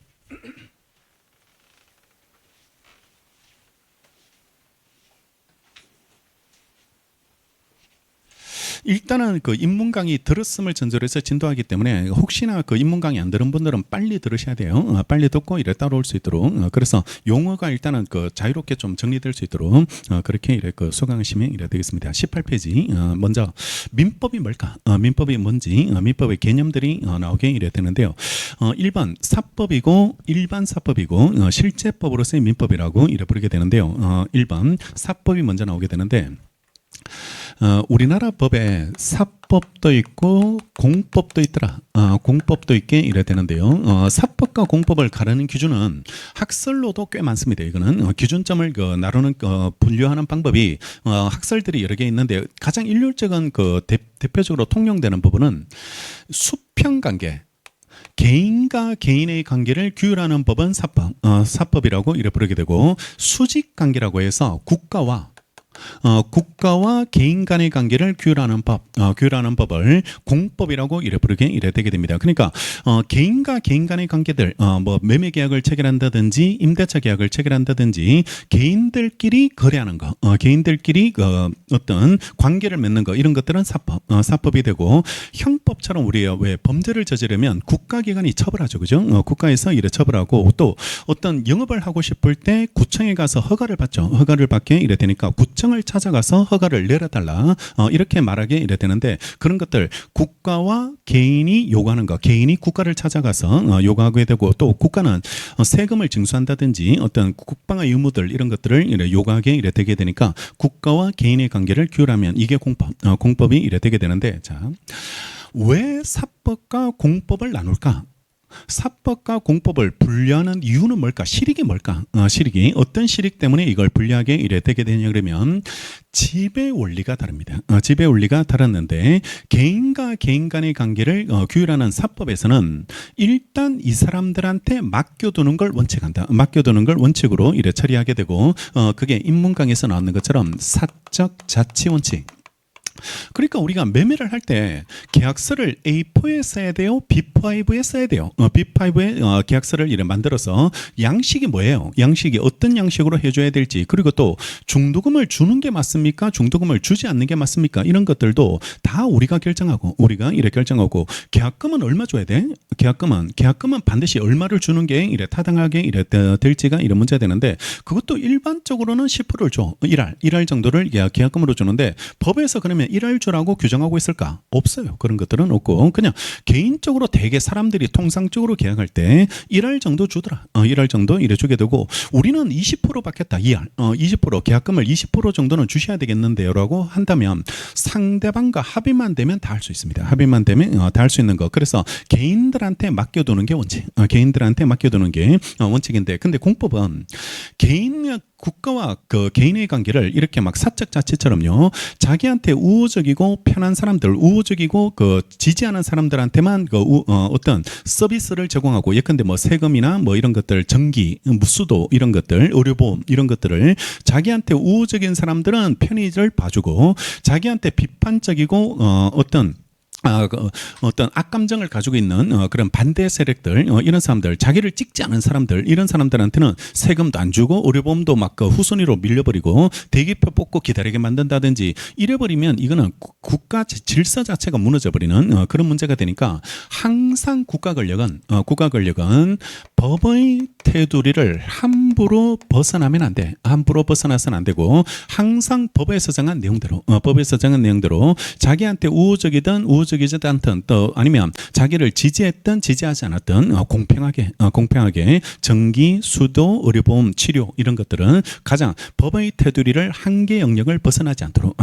일단은 입문 강의 들었음을 전제로 해서 진도하기 때문에 혹시나 입문 강의 안 들은 분들은 빨리 들으셔야 돼요. 빨리 듣고 이래 따라올 수 있도록. 그래서 용어가 일단은 자유롭게 좀 정리될 수 있도록 그렇게 이래 수강하시면 이래 되겠습니다. 18페이지. 먼저 민법이 뭘까? 민법이 뭔지 민법의 개념들이 나오게 이래 되는데요. 1번 사법이고 일반 사법이고 실제법으로서의 민법이라고 이래 부르게 되는데요. 1번 사법이 먼저 나오게 되는데 우리나라 법에 사법도 있고 공법도 있더라. 공법도 있게 이래 되는데요. 사법과 공법을 가르는 기준은 학설로도 꽤 많습니다. 이거는 기준점을 나누는 분류하는 방법이 학설들이 여러 개 있는데 가장 일률적인 대표적으로 통용되는 부분은 수평관계. 개인과 개인의 관계를 규율하는 법은 사법이라고 이래 부르게 되고 수직관계라고 해서 국가와 개인 간의 관계를 규율하는 법을 공법이라고 이래 부르게 이래 되게 됩니다. 그러니까 개인과 개인 간의 관계들, 뭐 매매 계약을 체결한다든지 임대차 계약을 체결한다든지 개인들끼리 거래하는 거, 개인들끼리 어떤 관계를 맺는 거 이런 것들은 사법이 되고 형법처럼 우리가 왜 범죄를 저지르면 국가기관이 처벌하죠, 그죠? 국가에서 이래 처벌하고 또 어떤 영업을 하고 싶을 때 구청에 가서 허가를 받죠. 허가를 받게 이래 되니까 구청을 찾아가서 허가를 내려달라 이렇게 말하게 이래 되는데 그런 것들 국가와 개인이 요구하는 거 개인이 국가를 찾아가서 요구하게 되고 또 국가는 세금을 징수한다든지 어떤 국방의 의무들 이런 것들을 이래 요구하게 이래 되게 되니까 국가와 개인의 관계를 규율하면 이게 공법이 이래 되게 되는데 자, 왜 사법과 공법을 나눌까? 사법과 공법을 분류하는 이유는 뭘까? 실익이 뭘까? 실익이 어떤 실익 때문에 이걸 분류하게 이래 되게 되냐 그러면 지배 원리가 다릅니다. 지배 원리가 다랐는데 개인과 개인 간의 관계를 규율하는 사법에서는 일단 이 사람들한테 맡겨두는 걸 원칙한다. 맡겨두는 걸 원칙으로 이래 처리하게 되고 그게 인문강에서 나오는 것처럼 사적 자치 원칙. 그러니까 우리가 매매를 할 때 계약서를 A4에 써야 돼요, B5에 써야 돼요. B5에 계약서를 이렇게 만들어서 양식이 뭐예요? 양식이 어떤 양식으로 해줘야 될지, 그리고 또 중도금을 주는 게 맞습니까? 중도금을 주지 않는 게 맞습니까? 이런 것들도 다 우리가 결정하고, 우리가 이렇게 결정하고, 계약금은 얼마 줘야 돼? 계약금은 반드시 얼마를 주는 게 이래 타당하게 이래 될지가 이런 문제가 되는데, 그것도 일반적으로는 10%를 줘. 1할 정도를 계약금으로 주는데, 법에서 그러면 1할 주라고 규정하고 있을까? 없어요. 그런 것들은 없고, 그냥 개인적으로 대개 사람들이 통상적으로 계약할 때 1할 정도 주더라. 1할 정도 이래 주게 되고, 우리는 20% 받겠다. 20% 계약금을 20% 정도는 주셔야 되겠는데요 라고 한다면 상대방과 합의만 되면 다 할 수 있습니다. 합의만 되면 다 할 수 있는 거. 그래서 개인들한테 맡겨두는 게 원칙. 개인들한테 맡겨두는 게 원칙인데, 근데 공법은 국가와 그 개인의 관계를 이렇게 막 사적 자치처럼요, 자기한테 우호적이고 편한 사람들, 우호적이고 그 지지하는 사람들한테만 그 어떤 서비스를 제공하고, 예컨대 뭐 세금이나 뭐 이런 것들, 전기, 수도 이런 것들, 의료보험 이런 것들을 자기한테 우호적인 사람들은 편의를 봐주고, 자기한테 비판적이고 어떤 악감정을 가지고 있는 그런 반대 세력들, 이런 사람들, 자기를 찍지 않은 사람들, 이런 사람들한테는 세금도 안 주고 의료보험도 막 그 후순위로 밀려버리고 대기표 뽑고 기다리게 만든다든지 이래버리면 이거는 국가 질서 자체가 무너져버리는 그런 문제가 되니까, 항상 국가 권력은 법의 테두리를 함부로 벗어나면 안 돼. 함부로 벗어나서는 안 되고, 항상 법에서 정한 내용대로 자기한테 우호적이든 우호적이지 않든, 또 아니면 자기를 지지했든 지지하지 않았든 공평하게 전기, 수도, 의료보험, 치료 이런 것들은 가장 법의 테두리를 한계 영역을 벗어나지 않도록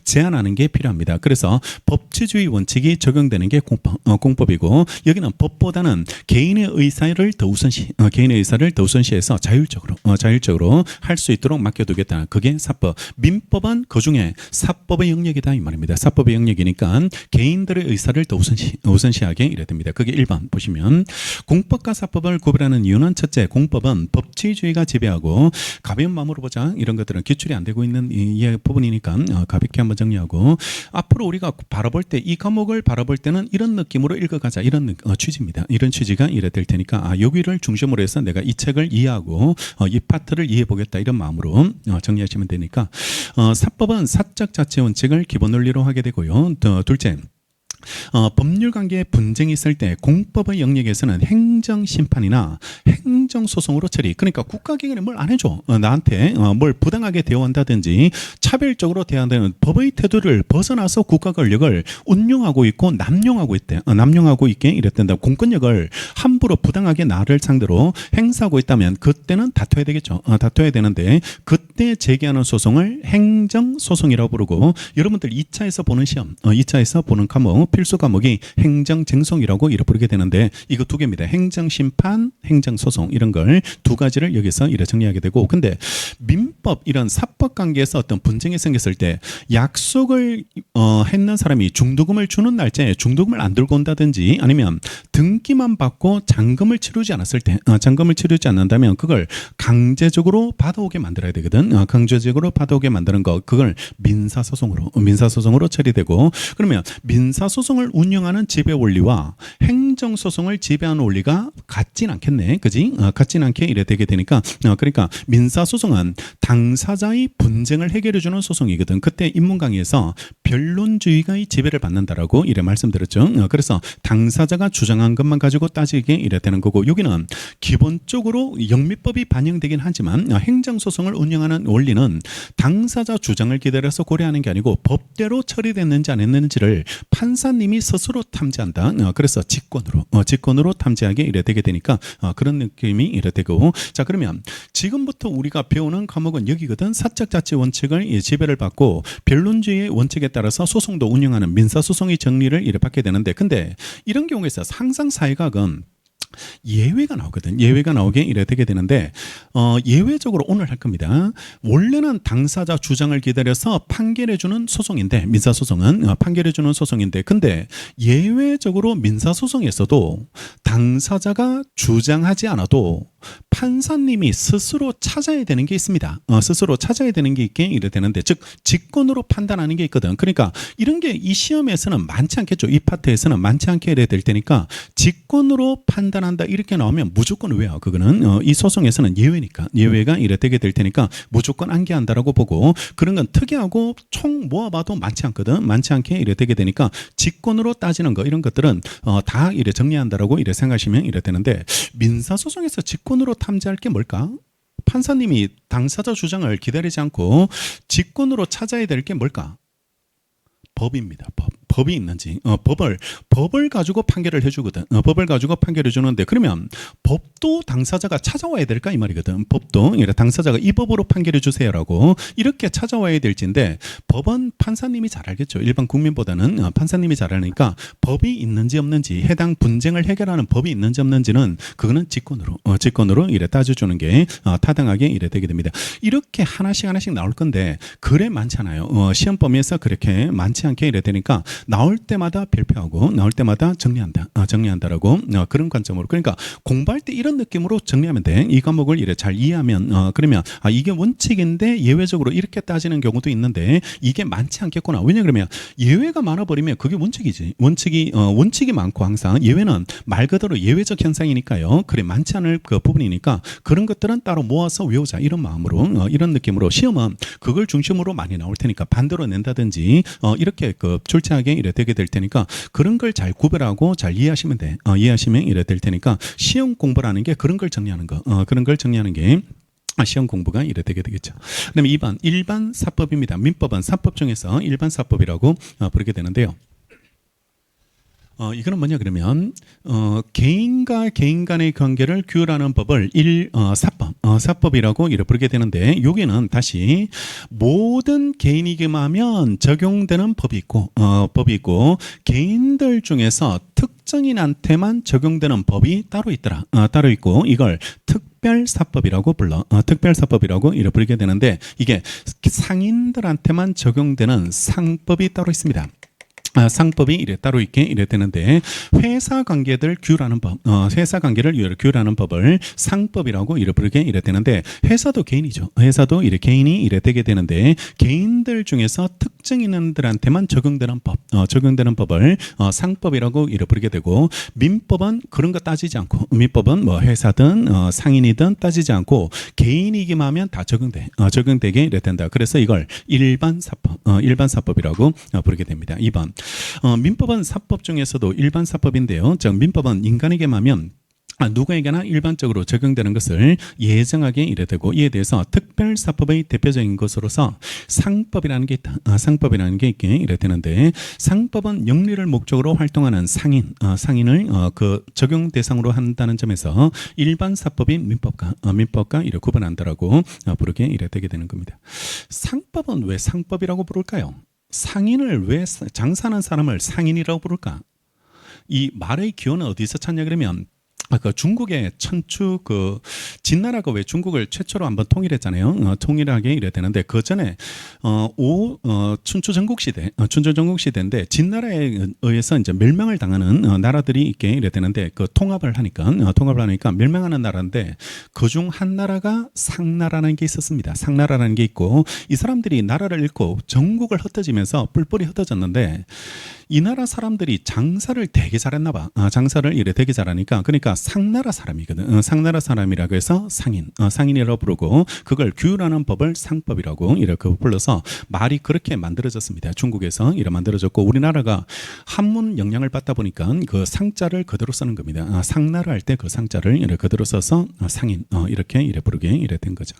제한하는 게 필요합니다. 그래서 법치주의 원칙이 적용되는 게 공법이고, 여기는 법보다는 개인의 의사를 더 우선시해서 자율적으로 할 수 있도록 맡겨두겠다. 그게 사법. 민법은 그중에 사법의 영역이다 이 말입니다. 사법의 영역이니까 개인들의 의사를 더 우선시하게 이래 됩니다. 그게 1번 보시면, 공법과 사법을 구별하는 이유는, 첫째, 공법은 법치주의가 지배하고, 가벼운 마음으로 보자 이런 것들은 기출이 안 되고 있는 이 부분이니까 가볍게 한번 정리하고, 앞으로 우리가 바라볼 때, 이 과목을 바라볼 때는 이런 느낌으로 읽어가자, 이런 취지입니다. 이런 취지가 이래 될 테니까, 여기를 중심으로 해서 내가 이 책을 이해하고 이 파트를 이해해보겠다, 이런 마음으로 정리하시면 되니까, 사법은 사적 자치 원칙을 기본 논리로 하게 되고요. 둘째, 법률 관계에 분쟁이 있을 때 공법의 영역에서는 행정심판이나 행정소송으로 처리. 그러니까 국가기관이 뭘 안 해줘. 나한테 뭘 부당하게 대우한다든지 차별적으로 대한다는 법의 태도를 벗어나서 국가 권력을 운용하고 있고 남용하고 있게 이랬단다. 공권력을 함부로 부당하게 나를 상대로 행사하고 있다면 그때는 다퉈야 되겠죠. 다퉈야 되는데, 그때 제기하는 소송을 행정소송이라고 부르고, 여러분들 2차에서 보는 시험, 2차에서 보는 과목, 필수 과목이 행정쟁송이라고 이렇게 부르게 되는데, 이거 두 개입니다. 행정심판, 행정소송, 이런 걸 두 가지를 여기서 이렇게 정리하게 되고, 근데 민법 이런 사법 관계에서 어떤 분쟁이 생겼을 때 약속을 했는 사람이 중도금을 주는 날짜에 중도금을 안 들고 온다든지, 아니면 등기만 받고 잔금을 치르지 않았을 때, 잔금을 치르지 않는다면 그걸 강제적으로 받아오게 만들어야 되거든. 강제적으로 받아오게 만드는 거, 그걸 민사소송으로 처리되고, 그러면 민사소송을 운영하는 지배 원리와 행정소송을 지배하는 원리가 같진 않겠네, 그지? 같진 않게 이래 되게 되니까, 그러니까 민사소송은 당사자의 분쟁을 해결해주는 소송이거든. 그때 입문 강의에서 변론주의가 지배를 받는다라고 이래 말씀드렸죠. 그래서 당사자가 주장한 것만 가지고 따지게 이래 되는 거고, 여기는 기본적으로 영미법이 반영되긴 하지만 행정소송을 운영하는 원리는 당사자 주장을 기다려서 고려하는 게 아니고 법대로 처리됐는지 안 했는지를 판사님이 스스로 탐지한다. 그래서 직권으로 탐지하게 이래 되게 되니까 그런 느낌이 이래 되고, 자, 그러면 지금부터 우리가 배우는 과목은 여기거든. 사적 자치 원칙을 지배를 받고 변론주의의 원칙에 따라서 소송도 운영하는 민사소송의 정리를 이래 받게 되는데, 근데 이런 경우에 있어서 항상 사회각은 예외가 나오거든. 예외가 나오게 이래 되게 되는데, 예외적으로 오늘 할 겁니다. 원래는 당사자 주장을 기다려서 판결해주는 소송인데, 민사소송은 판결해주는 소송인데, 근데 예외적으로 민사소송에서도 당사자가 주장하지 않아도 판사님이 스스로 찾아야 되는 게 있습니다. 스스로 찾아야 되는 게 있게 이래 되는데, 즉 직권으로 판단하는 게 있거든. 그러니까 이런 게 이 시험에서는 많지 않겠죠. 이 파트에서는 많지 않게 이래 될 테니까 직권으로 판단한다 이렇게 나오면 무조건 왜요? 그거는 이 소송에서는 예외니까, 예외가 이래 되게 될 테니까 무조건 안기한다라고 보고, 그런 건 특이하고 총 모아봐도 많지 않거든. 많지 않게 이래 되게 되니까 직권으로 따지는 거 이런 것들은 다 이래 정리한다라고 이래 생각하시면 이래 되는데, 민사소송에서 직권으로 탐지할 게 뭘까? 판사님이 당사자 주장을 기다리지 않고 직권으로 찾아야 될 게 뭘까? 법입니다. 법이 있는지, 법을 가지고 판결을 해주거든. 법을 가지고 판결해 주는데, 그러면 법도 당사자가 찾아와야 될까 이 말이거든. 법도 당사자가 이 법으로 판결해 주세요라고 이렇게 찾아와야 될지인데, 법은 판사님이 잘 알겠죠. 일반 국민보다는 판사님이 잘 알으니까 법이 있는지 없는지, 해당 분쟁을 해결하는 법이 있는지 없는지는 그거는 직권으로 이래 따져주는 게 타당하게 이래 되게 됩니다. 이렇게 하나씩 나올 건데 그래 많잖아요. 시험 범위에서 그렇게 많지 않게 이래 되니까 나올 때마다 발표하고 나올 때마다 정리한다라고 그런 관점으로, 그러니까 공부할 때 이런 느낌으로 정리하면 돼. 이 과목을 이래 잘 이해하면 그러면 이게 원칙인데 예외적으로 이렇게 따지는 경우도 있는데 이게 많지 않겠구나. 왜냐 그러면 예외가 많아버리면 그게 원칙이지. 원칙이 많고 항상 예외는 말 그대로 예외적 현상이니까요. 그래 많지 않을 그 부분이니까 그런 것들은 따로 모아서 외우자 이런 마음으로 이런 느낌으로, 시험은 그걸 중심으로 많이 나올 테니까 반대로 낸다든지 이렇게 그 출제하게 이래 되게 될 테니까 그런 걸 잘 구별하고 잘 이해하시면 돼. 이해하시면 이래 될 테니까 시험 공부라는 게 그런 걸 정리하는 거, 그런 걸 정리하는 게 시험 공부가 이래 되게 되겠죠. 그다음에 2번 일반 사법입니다. 민법은 사법 중에서 일반 사법이라고 부르게 되는데요. 이거는 뭐냐 그러면 개인과 개인 간의 관계를 규율하는 법을 사법이라고 이렇게 부르게 되는데, 여기는 다시 모든 개인이기만 적용되는 법이 있고 개인들 중에서 특정인한테만 적용되는 법이 따로 있고 이걸 특별사법이라고 불러. 특별사법이라고 이렇게 부르게 되는데, 이게 상인들한테만 적용되는 상법이 따로 있습니다. 상법이 이래 따로 있게 이래 되는데, 회사 관계들 규율하는 법, 회사 관계를 규율하는 법을 상법이라고 이래 부르게 이래 되는데, 회사도 개인이죠. 회사도 이래 개인이 이래 되게 되는데, 개인들 중에서 특정인들한테만 적용되는 법을 상법이라고 이래 부르게 되고, 민법은 그런 거 따지지 않고, 민법은 뭐 회사든 상인이든 따지지 않고 개인이기만 하면 다 적용되게 이래 된다. 그래서 이걸 일반 사법이라고 부르게 됩니다. 2번 민법은 사법 중에서도 일반 사법인데요. 즉 민법은 인간에게만 하면 누구에게나 일반적으로 적용되는 것을 예정하게 이래 되고, 이에 대해서 특별사법의 대표적인 것으로서 상법이라는 게 있다. 상법이라는 게 있게 이래 되는데, 상법은 영리를 목적으로 활동하는 상인을 그 적용 대상으로 한다는 점에서 일반 사법인 민법과 이래 구분한다라고 부르게 이래 되게 되는 겁니다. 상법은 왜 상법이라고 부를까요? 상인을 왜, 장사하는 사람을 상인이라고 부를까? 이 말의 기원은 어디서 찾냐 그러면, 그 중국의 천추 그 진나라가 왜 중국을 최초로 한번 통일했잖아요. 통일하게 이래 되는데, 그 전에 춘추 전국 시대인데 진나라에 의해서 이제 멸망을 당하는 나라들이 있게 이래 되는데, 그 통합을 하니까 멸망하는 나라인데, 그중 한 나라가 상나라는 게 있었습니다. 상나라라는 게 있고, 이 사람들이 나라를 잃고 전국을 흩어지면서 뿔뿔이 흩어졌는데, 이 나라 사람들이 장사를 되게 잘했나 봐. 장사를 이래 되게 잘하니까, 그러니까 상나라 사람이거든. 상나라 사람이라고 해서 상인이라고 부르고, 그걸 규율하는 법을 상법이라고 이렇게 불러서 말이 그렇게 만들어졌습니다. 중국에서 이렇게 만들어졌고, 우리나라가 한문 영향을 받다 보니까 그 상자를 그대로 쓰는 겁니다. 상나라 할 때 그 상자를 이렇게 그대로 써서 상인 이렇게 부르게 이래 된 거죠.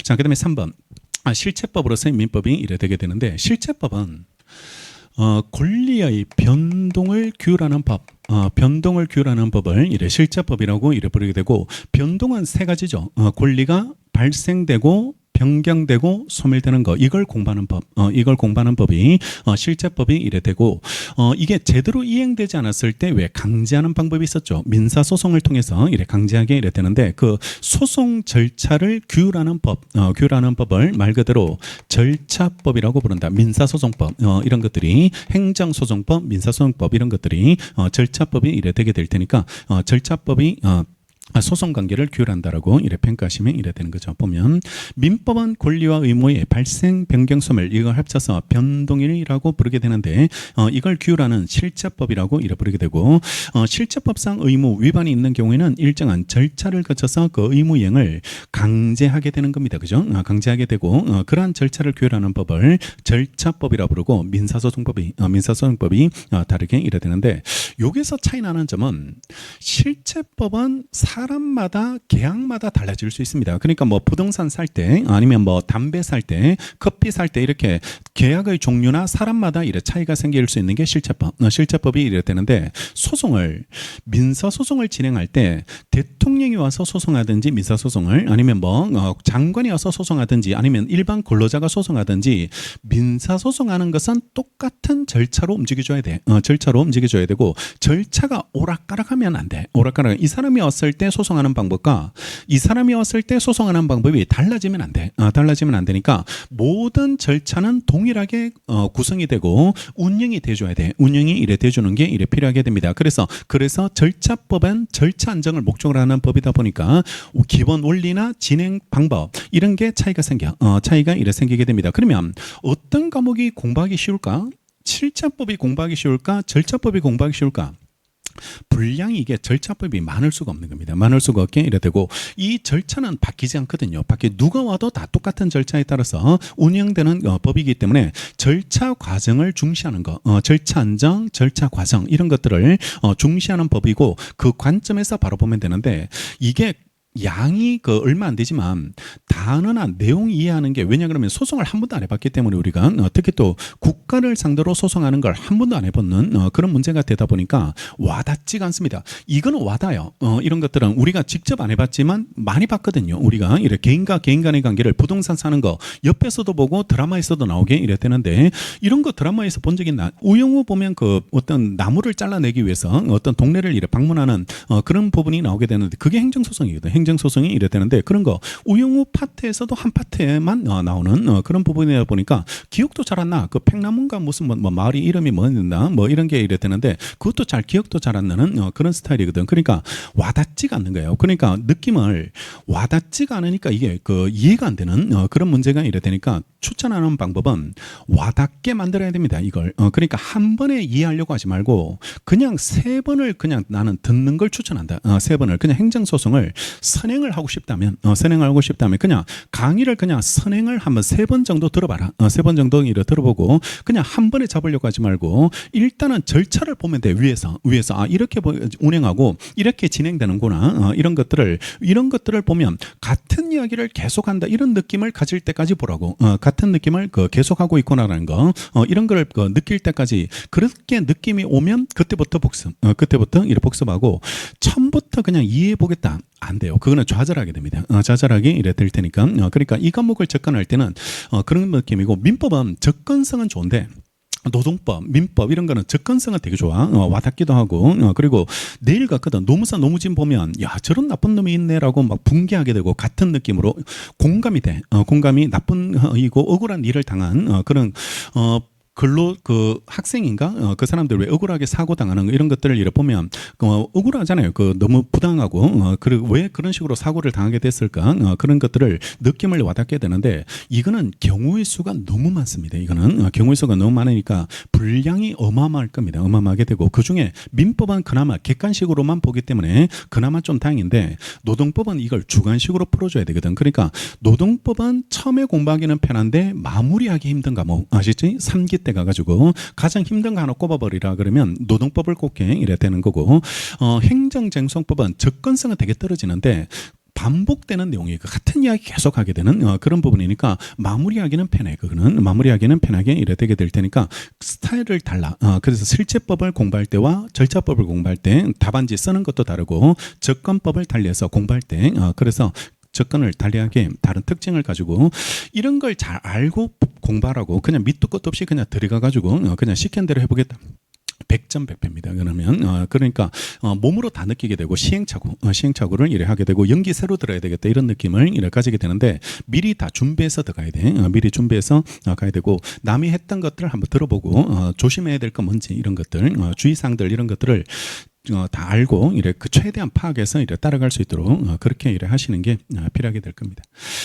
자, 그다음에 3번 실체법으로서의 민법이 이래 되게 되는데, 실체법은 권리의 변동을 규율하는 법을 이래 실체법이라고 이래 부르게 되고, 변동은 세 가지죠. 권리가 발생되고 변경되고 소멸되는 거 이걸 공부하는 법, 이걸 공부하는 법이 실제법이 이래 되고 이게 제대로 이행되지 않았을 때 왜 강제하는 방법이 있었죠. 민사 소송을 통해서 이래 강제하게 이래 되는데 그 소송 절차를 규율하는 법, 규율하는 법을 말 그대로 절차법이라고 부른다. 민사소송법 이런 것들이 행정소송법, 민사소송법 이런 것들이 절차법이 이래 되게 될 테니까 절차법이 소송 관계를 규율한다라고 이래 평가하시면 이래 되는 거죠. 보면 민법은 권리와 의무의 발생, 변경, 소멸 이걸 합쳐서 변동일이라고 부르게 되는데 이걸 규율하는 실제법이라고 이래 부르게 되고 실제법상 의무 위반이 있는 경우에는 일정한 절차를 거쳐서 그 의무 이행을 강제하게 되는 겁니다. 그죠? 강제하게 되고 그러한 절차를 규율하는 법을 절차법이라고 부르고 민사소송법이 다르게 이래 되는데 여기서 차이 나는 점은 실제법은 사람마다 계약마다 달라질 수 있습니다. 그러니까 뭐 부동산 살 때 아니면 뭐 담배 살 때 커피 살 때 이렇게 계약의 종류나 사람마다 이래 차이가 생길 수 있는 게 실제법이 이래 되는데 민사소송을 진행할 때 대통령이 와서 소송하든지 민사소송을 아니면 뭐 장관이 와서 소송하든지 아니면 일반 근로자가 소송하든지 민사소송하는 것은 똑같은 절차로 움직여줘야 돼. 절차로 움직여줘야 되고 절차가 오락가락하면 안 돼. 이 사람이 왔을 때 소송하는 방법과 이 사람이 왔을 때 소송하는 방법이 달라지면 안 돼. 달라지면 안 되니까 모든 절차는 동일하게 구성이 되고 운영이 돼줘야 돼. 운영이 이래 돼주는 게 이래 필요하게 됩니다. 그래서 절차법은 절차 안정을 목적으로 하는 법이다 보니까 기본 원리나 진행 방법 이런 게 차이가 이래 생기게 됩니다. 그러면 어떤 과목이 공부하기 쉬울까? 실제법이 공부하기 쉬울까? 절차법이 공부하기 쉬울까? 분량이 이게 절차법이 많을 수가 없는 겁니다. 많을 수가 없게 이래 되고 이 절차는 바뀌지 않거든요. 누가 와도 다 똑같은 절차에 따라서 운영되는 법이기 때문에 절차 과정을 중시하는 거, 절차 안정, 절차 과정 이런 것들을 중시하는 법이고 그 관점에서 바로 보면 되는데 이게 양이 얼마 안 되지만 단어나 내용 이해하는 게 왜냐 그러면 소송을 한 번도 안 해봤기 때문에 우리가 특히 또 국가를 상대로 소송하는 걸 한 번도 안 해보는 그런 문제가 되다 보니까 와닿지가 않습니다. 이거는 와닿아요. 이런 것들은 우리가 직접 안 해봤지만 많이 봤거든요. 우리가 이렇게 개인과 개인 간의 관계를 부동산 사는 거 옆에서도 보고 드라마에서도 나오게 이래 되는데 이런 거 드라마에서 본 적이 있나? 우영우 보면 어떤 나무를 잘라내기 위해서 어떤 동네를 이래 방문하는 그런 부분이 나오게 되는데 그게 행정소송이거든. 행정소송이 이래 되는데 그런 거 우영우 파트에서도 한 파트에만 나오는 그런 부분이다 보니까 기억도 잘 안 나. 팽나무인가 무슨 뭐 마을이 이름이 뭐였나 뭐 이런 게 이래 되는데 그것도 기억도 잘 안 나는 그런 스타일이거든. 그러니까 와닿지가 않는 거예요. 그러니까 느낌을 와닿지가 않으니까 이게 이해가 안 되는 그런 문제가 이래 되니까 추천하는 방법은 와닿게 만들어야 됩니다. 이걸 그러니까 한 번에 이해하려고 하지 말고 그냥 3번을 그냥 나는 듣는 걸 추천한다. 3번을 그냥 행정소송을 선행을 하고 싶다면 그냥 강의를 그냥 선행을 한번 3번 정도 들어봐라. 3번 정도 들어보고 그냥 한 번에 잡으려고 하지 말고 일단은 절차를 보면 돼. 위에서 이렇게 운행하고 이렇게 진행되는구나. 이런 것들을 보면 같은 이야기를 계속한다. 이런 느낌을 가질 때까지 보라고. 같은 느낌을 계속하고 있구나라는 거. 이런 걸 느낄 때까지 그렇게 느낌이 오면 그때부터 이렇게 복습하고 처음부터 그냥 이해해 보겠다. 안 돼요. 그거는 좌절하게 됩니다. 좌절하게 이래 될 테니까. 그러니까 이 과목을 접근할 때는 그런 느낌이고 민법은 접근성은 좋은데 노동법, 민법 이런 거는 접근성은 되게 좋아. 와닿기도 하고 그리고 내일 같거든. 노무사 노무진 보면 야 저런 나쁜 놈이 있네라고 막 붕괴하게 되고 같은 느낌으로 공감이 돼. 공감이 나쁜 이고 억울한 일을 당한 그런 학생인가? 그 사람들 왜 억울하게 사고 당하는 거 이런 것들을 이렇게 보면 억울하잖아요. 너무 부당하고 그리고 왜 그런 식으로 사고를 당하게 됐을까? 그런 것들을 느낌을 와닿게 되는데 이거는 경우의 수가 너무 많습니다. 이거는 경우의 수가 너무 많으니까 분량이 어마어마할 겁니다. 어마어마하게 되고 그중에 민법은 그나마 객관식으로만 보기 때문에 그나마 좀 다행인데 노동법은 이걸 주관식으로 풀어줘야 되거든. 그러니까 노동법은 처음에 공부하기는 편한데 마무리하기 힘든 과목 아시지? 3기 때 가가지고 가장 힘든 거 하나 꼽아버리라 그러면 노동법을 꼽게 이래 되는 거고 행정쟁송법은 접근성은 되게 떨어지는데 반복되는 내용이 같은 이야기 계속하게 되는 그런 부분이니까 마무리하기는 편해. 그거는 마무리하기는 편하게 이래 되게 될 테니까 스타일을 달라. 그래서 실제법을 공부할 때와 절차법을 공부할 때 답안지 쓰는 것도 다르고 접근법을 달리해서 공부할 때 그래서 접근을 달리하게 다른 특징을 가지고 이런 걸 잘 알고 공부하라고 그냥 밑도 끝도 없이 그냥 들어가 가지고 그냥 시킨 대로 해보겠다. 100점 100패입니다. 그러면 그러니까 몸으로 다 느끼게 되고 시행착오를 이래 하게 되고 연기 새로 들어야 되겠다 이런 느낌을 이래 가지게 되는데 미리 다 준비해서 들어가야 돼. 미리 준비해서 가야 되고 남이 했던 것들을 한번 들어보고 조심해야 될 건 뭔지 이런 것들 주의사항들 이런 것들을 다 알고 이래 그 최대한 파악해서 이래 따라갈 수 있도록 그렇게 이래 하시는 게 필요하게 될 겁니다.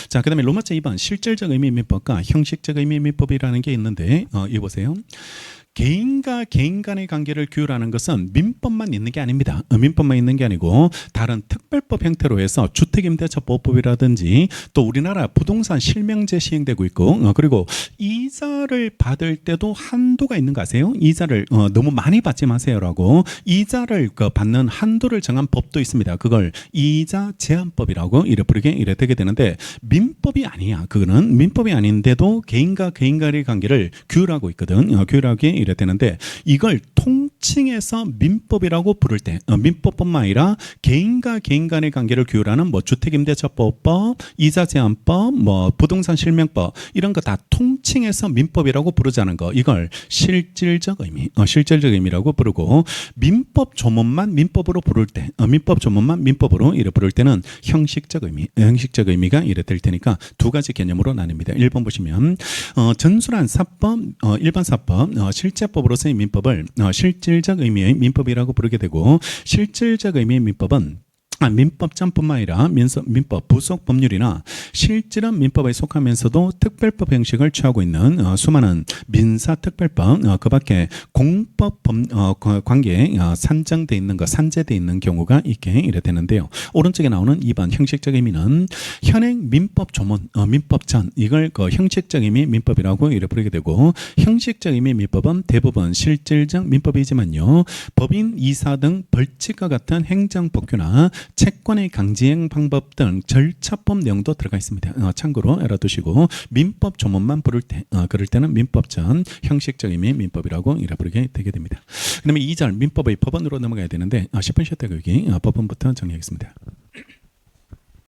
자, 그다음에 로마자 2번 실질적 의미 민법과 형식적 의미 민법이라는 게 있는데 이 보세요. 개인과 개인 간의 관계를 규율하는 것은 민법만 있는 게 아닙니다. 민법만 있는 게 아니고 다른 특별법 형태로 해서 주택임대차보호법이라든지 또 우리나라 부동산 실명제 시행되고 있고 그리고 이자를 받을 때도 한도가 있는 거 아세요? 이자를 너무 많이 받지 마세요라고 이자를 받는 한도를 정한 법도 있습니다. 그걸 이자 제한법이라고 이래 부르게 이래 되게 되는데 민법이 아니야. 그거는 민법이 아닌데도 개인과 개인 간의 관계를 규율하고 있거든. 규율하게 이래 되는데 이걸 통칭해서 민법이라고 부를 때 민법뿐만 아니라 개인과 개인 간의 관계를 규율하는 뭐 주택임대차보호법, 이자제한법, 뭐 부동산 실명법 이런 거 다 통칭해서 민법이라고 부르자는 거 이걸 실질적 의미라고 부르고 민법 조문만 민법으로 부를 때 민법 조문만 민법으로 이래 부를 때는 형식적 의미가 이래 될 테니까 두 가지 개념으로 나뉩니다. 1번 보시면 전술한 사법, 일반 사법, 실제법으로서의 민법을 실질적 의미의 민법이라고 부르게 되고 실질적 의미의 민법은 민법전뿐만 아니라 민법 부속 법률이나 실질은 민법에 속하면서도 특별법 형식을 취하고 있는 수많은 민사특별법 그 밖에 공법 관계에 산정돼 있는 것 산재돼 있는 경우가 있게 이래 되는데요. 오른쪽에 나오는 2번 형식적 의미는 현행 민법 조문 민법전 이걸 형식적 의미 민법이라고 이래 부르게 되고 형식적 의미 민법은 대부분 실질적 민법이지만요. 법인 이사 등 벌칙과 같은 행정법규나 채권의 강제행 방법 등 절차법 내용도 들어가 있습니다. 참고로 알아두시고 민법 조문만 부를 때 그럴 때는 민법전 형식적 의미 민법이라고 이래 부르게 되게 됩니다. 그다음에 2절 민법의 법원으로 넘어가야 되는데 10분 쉬었다가 여기 법원부터 정리하겠습니다.